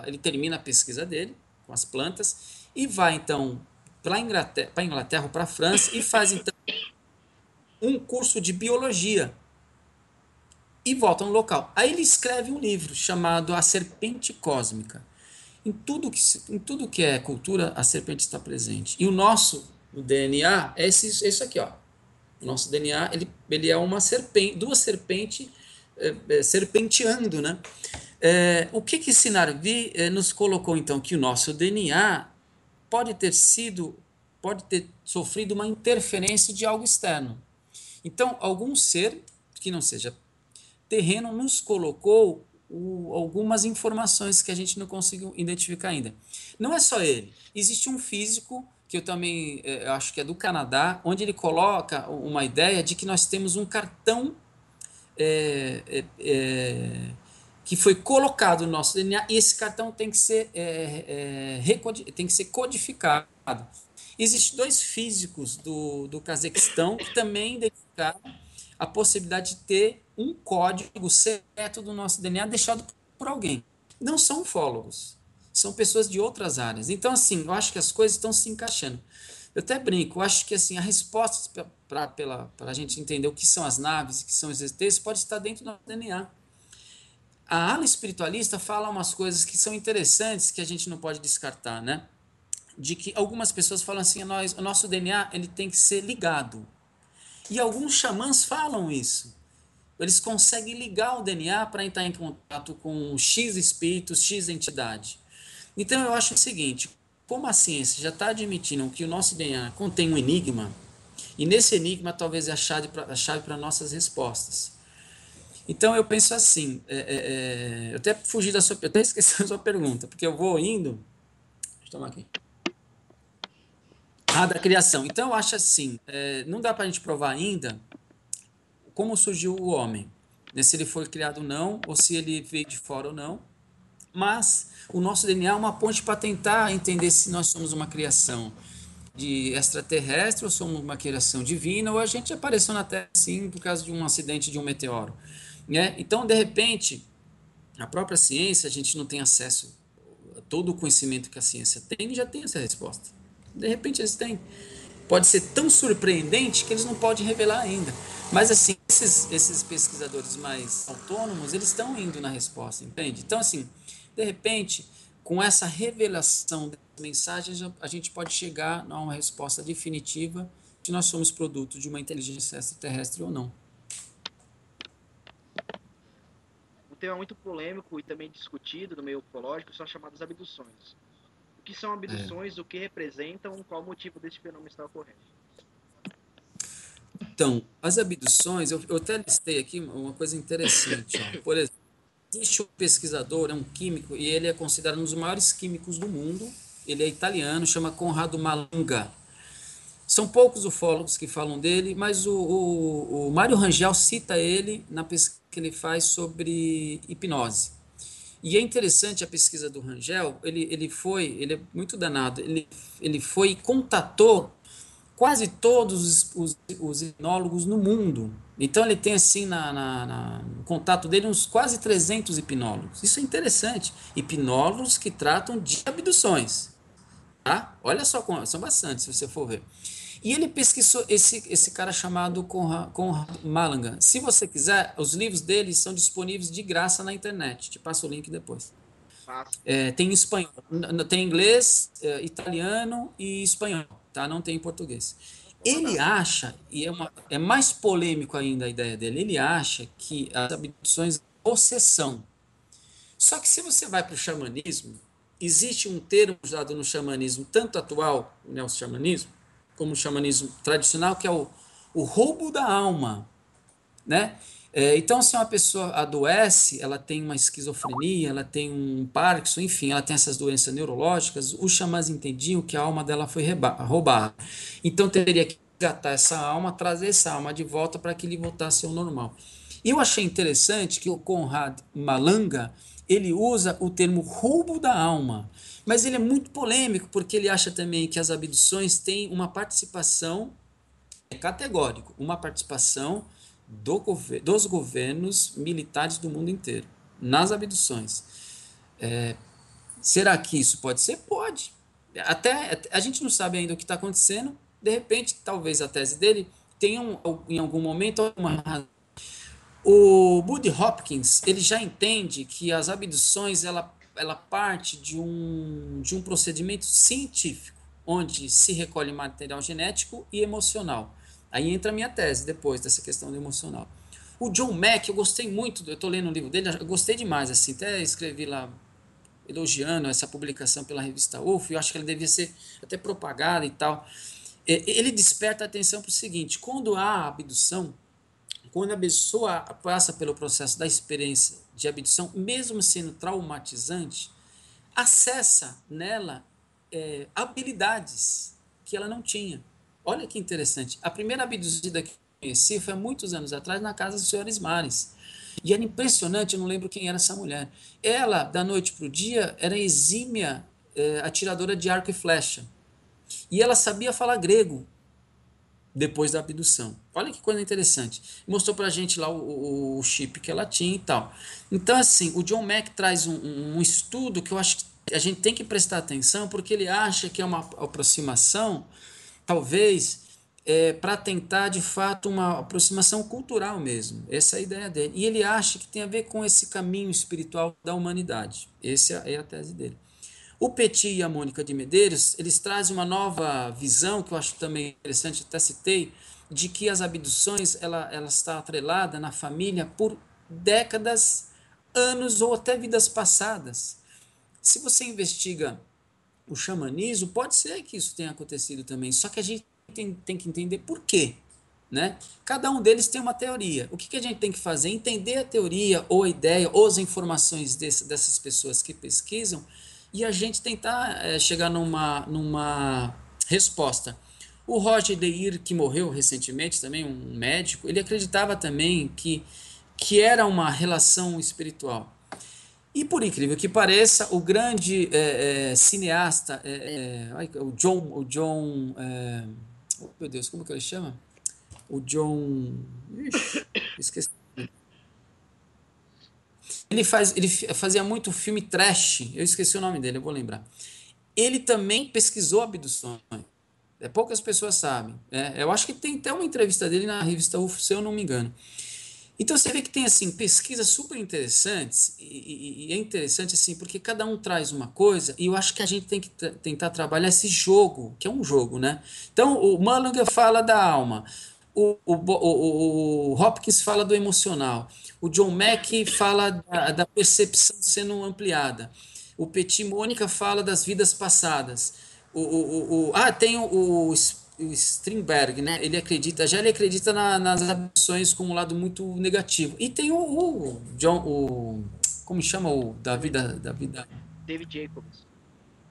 ele termina a pesquisa dele com as plantas e vai então para a Inglaterra, para a França e faz então um curso de biologia e volta no local. Aí ele escreve um livro chamado A Serpente Cósmica. Em tudo que é cultura, a serpente está presente. E o DNA é isso aqui, ó. O nosso DNA ele é uma serpente, duas serpentes serpenteando, né? O que Sinarvi nos colocou então que o nosso DNA pode ter sido pode ter sofrido uma interferência de algo externo. Então, algum ser que não seja terreno nos colocou algumas informações que a gente não conseguiu identificar ainda. Não é só ele. Existe um físico, que eu também acho que é do Canadá, onde ele coloca uma ideia de que nós temos um cartão que foi colocado no nosso DNA e esse cartão tem que ser, tem que ser codificado. Existem dois físicos do Cazaquistão que também identificaram a possibilidade de ter um código secreto do nosso DNA deixado por alguém. Não são ufólogos, são pessoas de outras áreas. Então, assim, eu acho que as coisas estão se encaixando. Eu até brinco, eu acho que assim, a resposta para a gente entender o que são as naves, o que são os ETs, pode estar dentro do nosso DNA. A ala espiritualista fala umas coisas que são interessantes que a gente não pode descartar, né? De que algumas pessoas falam assim, o nosso DNA ele tem que ser ligado. E alguns xamãs falam isso. Eles conseguem ligar o DNA para entrar em contato com X espíritos, X entidade. Então eu acho o seguinte, como a ciência já está admitindo que o nosso DNA contém um enigma, e nesse enigma talvez é a chave para nossas respostas. Então eu penso assim, eu até fugi da sua, eu até esqueci da sua pergunta, porque eu vou indo. Deixa eu tomar aqui. Da criação. Então eu acho assim, não dá para a gente provar ainda como surgiu o homem, né? Se ele foi criado ou não, ou se ele veio de fora ou não. Mas o nosso DNA é uma ponte para tentar entender se nós somos uma criação de extraterrestre ou somos uma criação divina, ou a gente apareceu na Terra sim por causa de um acidente de um meteoro, né? Então, de repente, a própria ciência, a gente não tem acesso a todo o conhecimento que a ciência tem e já tem essa resposta. De repente eles têm. Pode ser tão surpreendente que eles não podem revelar ainda. Mas assim, esses pesquisadores mais autônomos, eles estão indo na resposta, entende? Então assim, de repente, com essa revelação das mensagens, a gente pode chegar a uma resposta definitiva se nós somos produto de uma inteligência extraterrestre ou não. Um tema muito polêmico e também discutido no meio ufológico são as chamadas abduções. O que são abduções, o que representam, qual o motivo desse fenômeno estar ocorrendo? Então, as abduções, eu até listei aqui uma coisa interessante. Ó. Por exemplo, existe um pesquisador, é um químico, e ele é considerado um dos maiores químicos do mundo. Ele é italiano, chama Conrado Malanga. São poucos ufólogos que falam dele, mas o Mário Rangel cita ele na pesquisa que ele faz sobre hipnose. E é interessante a pesquisa do Rangel, ele é muito danado, ele foi e contatou quase todos os hipnólogos no mundo. Então ele tem assim no contato dele uns quase 300 hipnólogos. Isso é interessante. Hipnólogos que tratam de abduções. Tá? Olha só, são bastantes, se você for ver. E ele pesquisou esse cara chamado Conrad Malanga. Se você quiser, os livros dele são disponíveis de graça na internet. Te passo o link depois. Tem em espanhol, tem inglês, italiano e espanhol, tá? Não tem em português. Ele acha, e é mais polêmico ainda a ideia dele, ele acha que as abduções são possessão. Só que se você vai para o xamanismo, existe um termo usado no xamanismo, tanto atual, né, o xamanismo, como o xamanismo tradicional, que é o roubo da alma, né? Então, se uma pessoa adoece, ela tem uma esquizofrenia, ela tem um Parkinson, enfim, ela tem essas doenças neurológicas, os xamãs entendiam que a alma dela foi roubada. Então, teria que resgatar essa alma, trazer essa alma de volta para que ele voltasse ao normal. E eu achei interessante que o Conrad Malanga, ele usa o termo roubo da alma, mas ele é muito polêmico, porque ele acha também que as abduções têm uma participação, é categórico, uma participação dos governos militares do mundo inteiro nas abduções. Será que isso pode ser? Pode. Até a gente não sabe ainda o que está acontecendo. De repente, talvez a tese dele tenha em algum momento uma razão. O Buddy Hopkins ele já entende que as abduções ela parte de um procedimento científico, onde se recolhe material genético e emocional. Aí entra a minha tese depois dessa questão do emocional. O John Mack, eu gostei muito, eu estou lendo o livro dele, eu gostei demais, assim, até escrevi lá elogiando essa publicação pela revista UFO, eu acho que ela devia ser até propagada e tal. Ele desperta a atenção para o seguinte: quando há abdução, quando a pessoa passa pelo processo da experiência de abdução, mesmo sendo traumatizante, acessa nela habilidades que ela não tinha. Olha que interessante. A primeira abduzida que eu conheci foi há muitos anos atrás na casa dos senhores Mares. E era impressionante, eu não lembro quem era essa mulher. Ela, da noite para o dia, era exímia atiradora de arco e flecha. E ela sabia falar grego depois da abdução. Olha que coisa interessante. Mostrou pra gente lá o chip que ela tinha e tal. Então, assim, o John Mack traz um estudo que eu acho que a gente tem que prestar atenção, porque ele acha que é uma aproximação, talvez, para tentar, de fato, uma aproximação cultural mesmo. Essa é a ideia dele. E ele acha que tem a ver com esse caminho espiritual da humanidade. Essa é a tese dele. O Petit e a Mônica de Medeiros, eles trazem uma nova visão, que eu acho também interessante, até citei, de que as abduções, ela está atrelada na família por décadas, anos ou até vidas passadas. Se você investiga o xamanismo, pode ser que isso tenha acontecido também, só que a gente tem que entender por quê. Né? Cada um deles tem uma teoria. O que a gente tem que fazer? Entender a teoria ou a ideia ou as informações dessas pessoas que pesquisam e a gente tentar chegar numa resposta. O Roger Deir, que morreu recentemente, também um médico, ele acreditava também que era uma relação espiritual. E por incrível que pareça, o grande cineasta, oh, meu Deus, como que ele chama? O John. Ixi, esqueci. Ele fazia muito filme trash. Eu esqueci o nome dele, eu vou lembrar. Ele também pesquisou abduções. Poucas pessoas sabem. Eu acho que tem até uma entrevista dele na revista UFO, se eu não me engano. Então você vê que tem assim pesquisas super interessantes e é interessante assim porque cada um traz uma coisa e eu acho que a gente tem que tentar trabalhar esse jogo, que é um jogo, né? Então o Mulligan fala da alma, o Hopkins fala do emocional, o John Mack fala da percepção sendo ampliada, o Petit Mônica fala das vidas passadas, tem o Strindberg, né? Ele acredita nas abduções como um lado muito negativo. E tem o John, como chama o da vida, David Jacobs.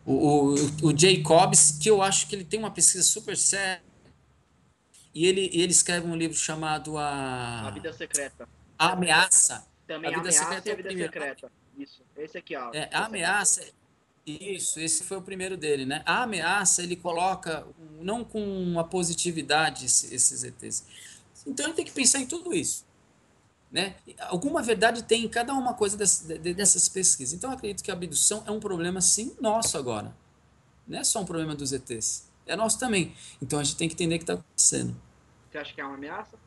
o Jacobs, que eu acho que ele tem uma pesquisa super séria. E ele escreve um livro chamado A Vida Secreta. A Ameaça. Também A A Vida Ameaça Secreta e é A o Vida primeiro. Secreta. Isso. Esse aqui, ó. A Vida Secreta. Ameaça. Isso, esse foi o primeiro dele, né? A Ameaça, ele coloca não com uma positividade esses ETs. Então ele tem que pensar em tudo isso, né? Alguma verdade tem em cada uma coisa dessas pesquisas. Então eu acredito que a abdução é um problema, sim, nosso agora. Não é só um problema dos ETs, é nosso também. Então a gente tem que entender o que está acontecendo. Você acha que é uma ameaça?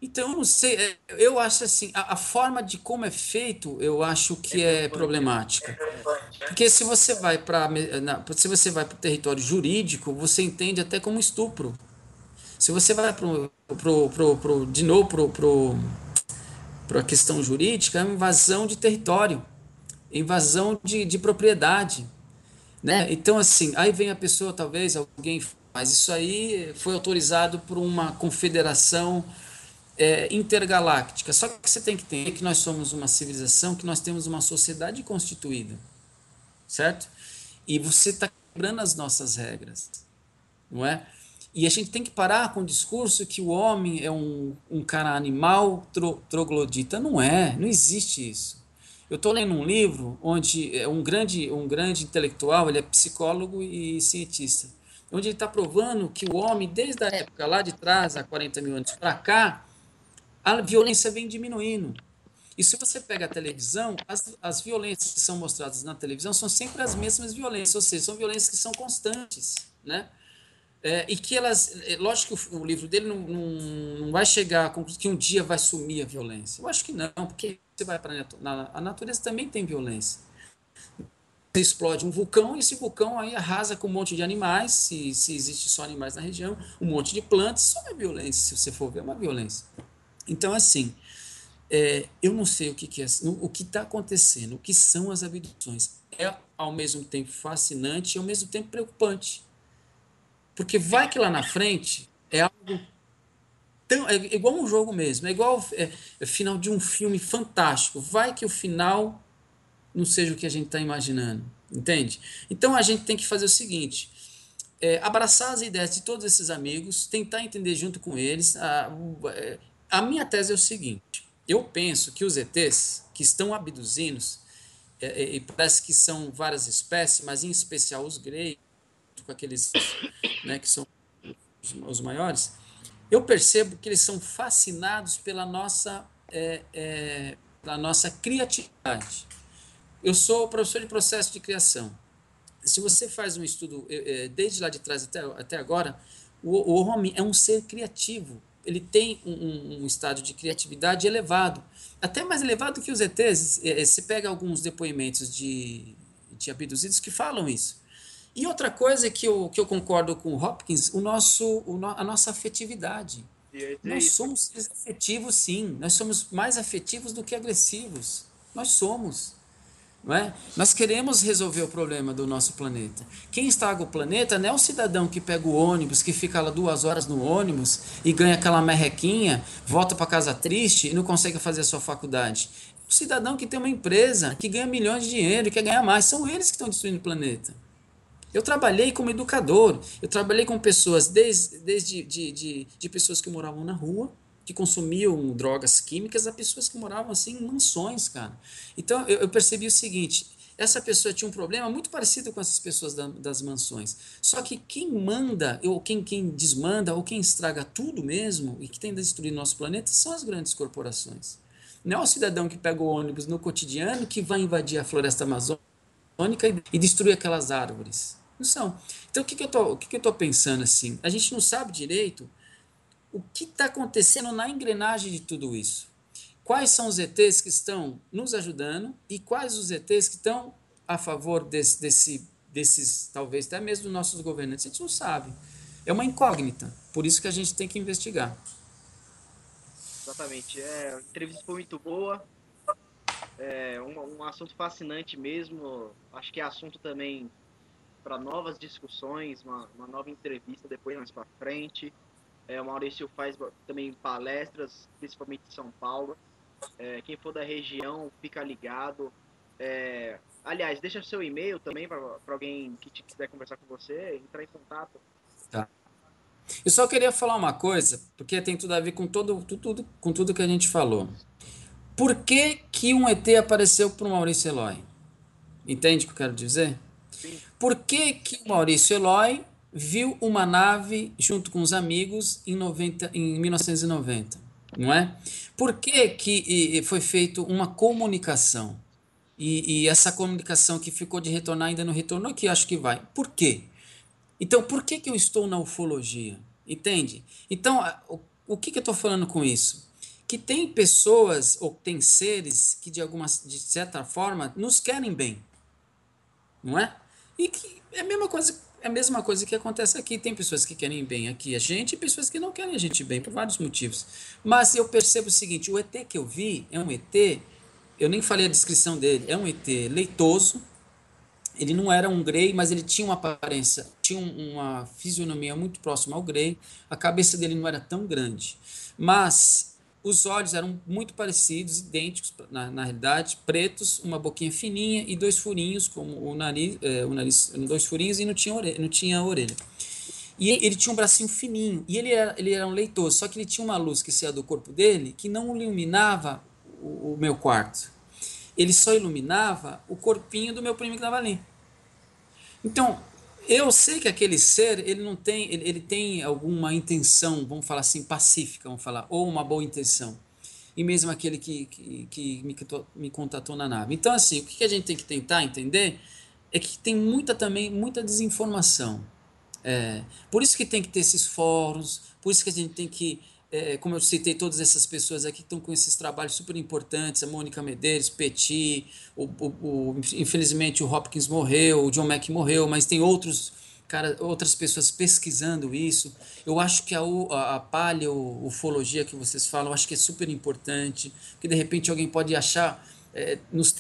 Então eu não sei, eu acho assim, a forma de como é feito, eu acho É que é preocupante, né? problemática. Porque se você vai para o território jurídico, você entende até como estupro. Se você vai de novo para a questão jurídica, é uma invasão de território, invasão de propriedade, né? Então, assim, aí vem a pessoa, talvez, alguém, mas isso aí foi autorizado por uma confederação intergaláctica. Só que você tem que entender que nós somos uma civilização, que nós temos uma sociedade constituída, certo? E você está quebrando as nossas regras, não é? E a gente tem que parar com o discurso que o homem é um cara animal troglodita. Não é, não existe isso. Eu estou lendo um livro onde um grande intelectual, ele é psicólogo e cientista, onde ele está provando que o homem, desde a época lá de trás, há 40 mil anos para cá, a violência vem diminuindo. E se você pega a televisão, as violências que são mostradas na televisão são sempre as mesmas violências, ou seja, são violências que são constantes, né? E que elas, lógico que o livro dele não vai chegar à conclusão que um dia vai sumir a violência. Eu acho que não, porque você vai para a natureza também tem violência. Você explode um vulcão e esse vulcão aí arrasa com um monte de animais, se existe só animais na região, um monte de plantas, isso é violência, se você for ver, é uma violência. Então, assim, Eu não sei o que é, o que está acontecendo, o que são as abduções. É ao mesmo tempo fascinante e ao mesmo tempo preocupante. Porque vai que lá na frente é algo tão. É igual um jogo mesmo, é igual é final de um filme fantástico. Vai que o final não seja o que a gente está imaginando. Entende? Então a gente tem que fazer o seguinte: abraçar as ideias de todos esses amigos, tentar entender junto com eles. A minha tese é o seguinte: eu penso que os ETs que estão abduzindo, e parece que são várias espécies, mas em especial os greys, com aqueles, né, que são os maiores, eu percebo que eles são fascinados pela nossa criatividade. Eu sou professor de processo de criação. Se você faz um estudo desde lá de trás até agora, o homem é um ser criativo. Ele tem um estado de criatividade elevado, até mais elevado que os ETs. Se pega alguns depoimentos de abduzidos que falam isso. E outra coisa que eu concordo com o Hopkins, a nossa afetividade. E eu ia dizer Nós isso. somos seres afetivos, sim. Nós somos mais afetivos do que agressivos. Nós somos. Não é? Nós queremos resolver o problema do nosso planeta. Quem estraga o planeta não é o cidadão que pega o ônibus, que fica lá 2 horas no ônibus e ganha aquela merrequinha, volta para casa triste e não consegue fazer a sua faculdade. O cidadão que tem uma empresa, que ganha milhões de dinheiro e quer ganhar mais, são eles que estão destruindo o planeta. Eu trabalhei como educador, eu trabalhei com pessoas, desde de pessoas que moravam na rua, que consumiam drogas químicas, a pessoas que moravam assim em mansões, cara. Então eu percebi o seguinte: essa pessoa tinha um problema muito parecido com essas pessoas das mansões. Só que quem manda, ou quem desmanda, ou quem estraga tudo mesmo, e que tem destruído nosso planeta, são as grandes corporações. Não é o cidadão que pega o ônibus no cotidiano que vai invadir a floresta amazônica e destruir aquelas árvores. Não são. Então o que eu tô pensando assim? A gente não sabe direito o que está acontecendo na engrenagem de tudo isso. Quais são os ETs que estão nos ajudando e quais os ETs que estão a favor desses, talvez até mesmo dos nossos governantes. A gente não sabe. É uma incógnita. Por isso que a gente tem que investigar. Exatamente. A entrevista foi muito boa. Um assunto fascinante mesmo. Acho que é assunto também para novas discussões, uma nova entrevista depois mais para frente. O Maurício faz também palestras, principalmente em São Paulo. Quem for da região, fica ligado. Aliás, deixa seu e-mail também para alguém que quiser conversar com você, entrar em contato. Tá? Eu só queria falar uma coisa, porque tem tudo a ver com tudo que a gente falou. Por que, que um ET apareceu para o Maurício Eloy? Entende o que eu quero dizer? Sim, Por que, que o Maurício Eloy viu uma nave junto com os amigos em 1990? Não é? Por que, que foi feita uma comunicação? E essa comunicação que ficou de retornar ainda não retornou, que acho que vai. Por quê? Então, por que, que eu estou na ufologia? Entende? Então, o que, que eu estou falando com isso? Que tem pessoas ou tem seres que de certa forma nos querem bem, não é? E que é a mesma coisa que acontece aqui. Tem pessoas que querem bem aqui a gente e pessoas que não querem a gente bem por vários motivos. Mas eu percebo o seguinte: o ET que eu vi é um ET, eu nem falei a descrição dele, é um ET leitoso. Ele não era um Grey, mas ele tinha uma aparência, tinha uma fisionomia muito próxima ao Grey. A cabeça dele não era tão grande, mas os olhos eram muito parecidos, idênticos na realidade, pretos, uma boquinha fininha e 2 furinhos, como o nariz, dois furinhos e não tinha orelha. E ele tinha um bracinho fininho, e ele era um leitoso, só que ele tinha uma luz que saía do corpo dele que não iluminava o meu quarto. Ele só iluminava o corpinho do meu primo que estava ali. Então, eu sei que aquele ser, ele não tem, ele tem alguma intenção, vamos falar assim, pacífica, vamos falar, ou uma boa intenção. E mesmo aquele que me contatou na nave. Então, assim, o que a gente tem que tentar entender é que tem muita desinformação. Por isso que tem que ter esses fóruns, por isso que a gente tem que, como eu citei, todas essas pessoas aqui que estão com esses trabalhos super importantes, a Mônica Medeiros, Petit, infelizmente o Hopkins morreu, o John Mack morreu, mas tem outros cara, outras pessoas pesquisando isso. Eu acho que a paleoufologia que vocês falam, eu acho que é super importante, que de repente alguém pode achar, nos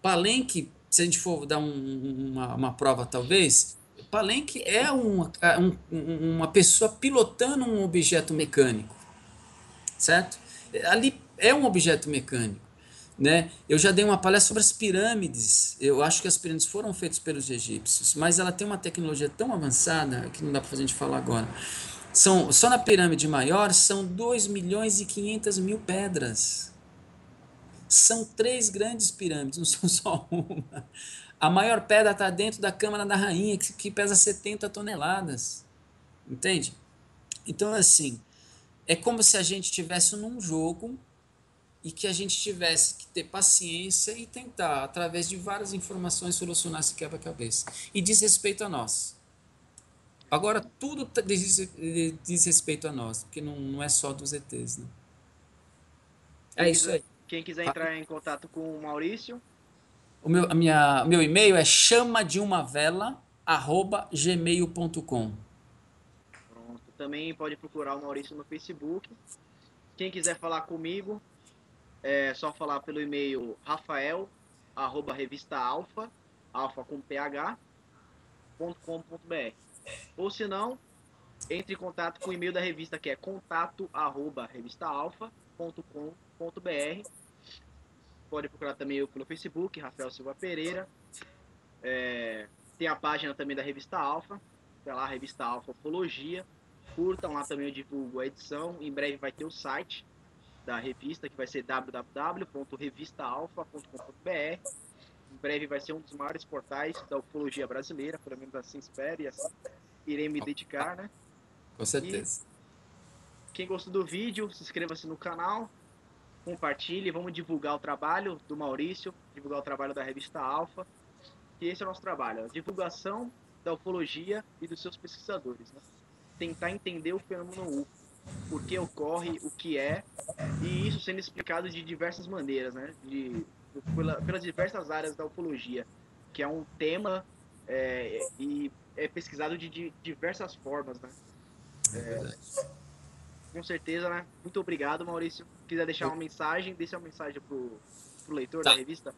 Palenque, se a gente for dar uma prova talvez, Palenque é uma pessoa pilotando um objeto mecânico, certo? Ali é um objeto mecânico, né? Eu já dei uma palestra sobre as pirâmides. Eu acho que as pirâmides foram feitas pelos egípcios, mas ela tem uma tecnologia tão avançada que não dá para a gente falar agora. Só na pirâmide maior são 2.500.000 pedras. São 3 grandes pirâmides, não são só uma. A maior pedra está dentro da Câmara da Rainha, que pesa 70 toneladas. Entende? Então, assim, é como se a gente estivesse num jogo e que a gente tivesse que ter paciência e tentar, através de várias informações, solucionar esse quebra-cabeça. E diz respeito a nós. Agora, tudo diz respeito a nós, porque não é só dos ETs, né? É isso aí. Quem quiser entrar em contato com o Maurício, Meu e-mail é chamadeumaVela@gmail.com. pronto. Também pode procurar o Maurício no Facebook. Quem quiser falar comigo, é só falar pelo e-mail rafael@revistaalfa, alfa com ph.com.br. Ou se não, entre em contato com o e-mail da revista, que é contato@revistaalfa.com.br. Pode procurar também eu pelo Facebook, Rafael Silva Pereira. Tem a página também da Revista Alfa, que é lá a Revista Alfa Ufologia. Curtam lá também, eu divulgo a edição. Em breve vai ter o site da revista, que vai ser www.revistaalfa.com.br. Em breve vai ser um dos maiores portais da ufologia brasileira, pelo menos assim espero, e assim irei me dedicar, né? Com E certeza. quem gostou do vídeo, se inscreva-se no canal, compartilhe, vamos divulgar o trabalho do Maurício, divulgar o trabalho da Revista Alfa, que esse é o nosso trabalho, a divulgação da ufologia e dos seus pesquisadores, né? Tentar entender o fenômeno UFO, por que ocorre, o que é, e isso sendo explicado de diversas maneiras, né? Pelas diversas áreas da ufologia, que é um tema e é pesquisado de diversas formas, né? É verdade. Com certeza, né? Muito obrigado, Maurício. Se quiser deixar uma mensagem, deixa uma mensagem pro leitor da Tá, revista.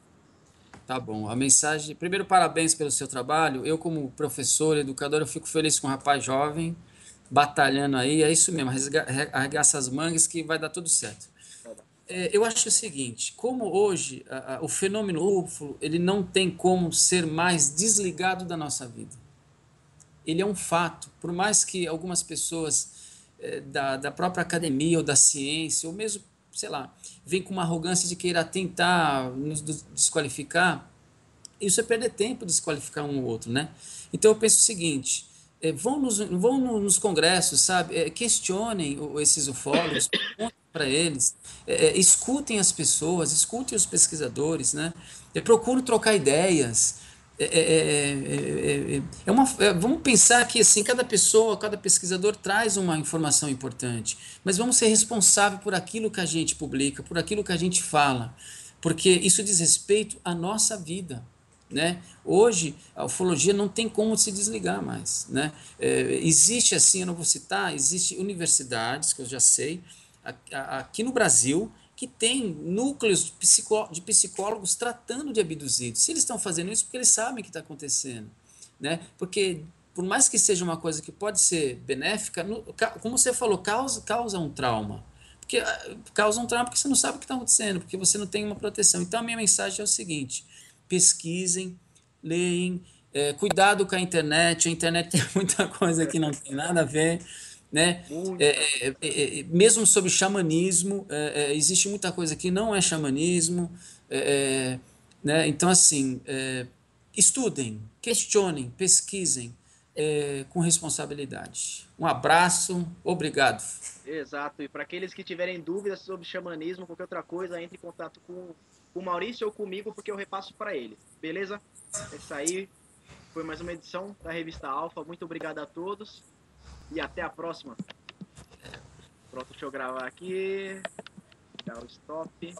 tá bom. A mensagem. Primeiro, parabéns pelo seu trabalho. Eu, como professor, educador, eu fico feliz com um rapaz jovem, batalhando aí. É isso mesmo, arregaça as mangas que vai dar tudo certo. Eu acho o seguinte, como hoje o fenômeno UFO, ele não tem como ser mais desligado da nossa vida. Ele é um fato, por mais que algumas pessoas da própria academia ou da ciência, ou mesmo, sei lá, venham com uma arrogância de queira tentar nos desqualificar, isso é perder tempo desqualificar um ou outro, né? Então eu penso o seguinte, vão nos congressos, sabe? Questionem esses ufólogos, para eles, escutem as pessoas, escutem os pesquisadores, né? Procurem trocar ideias. Vamos pensar que assim, cada pessoa, cada pesquisador traz uma informação importante, mas vamos ser responsáveis por aquilo que a gente publica, por aquilo que a gente fala, porque isso diz respeito à nossa vida. Né? Hoje a ufologia não tem como se desligar mais, né? Existe assim, eu não vou citar, existe universidades que eu já sei aqui no Brasil que tem núcleos de psicólogos tratando de abduzidos. Se eles estão fazendo isso, porque eles sabem o que está acontecendo, né? Porque por mais que seja uma coisa que pode ser benéfica, como você falou, causa um trauma. Porque causa um trauma porque você não sabe o que está acontecendo, porque você não tem uma proteção. Então a minha mensagem é o seguinte: pesquisem, leem, cuidado com a internet tem muita coisa que não tem nada a ver, né? Muita. Mesmo sobre xamanismo, existe muita coisa que não é xamanismo, né? Então, assim, estudem, questionem, pesquisem com responsabilidade. Um abraço, obrigado. Exato. E para aqueles que tiverem dúvidas sobre xamanismo, qualquer outra coisa, entre em contato com o Maurício ou comigo, porque eu repasso para ele. Beleza? É isso aí. Foi mais uma edição da Revista Alfa. Muito obrigado a todos e até a próxima. Pronto, deixa eu gravar aqui. Dar o stop.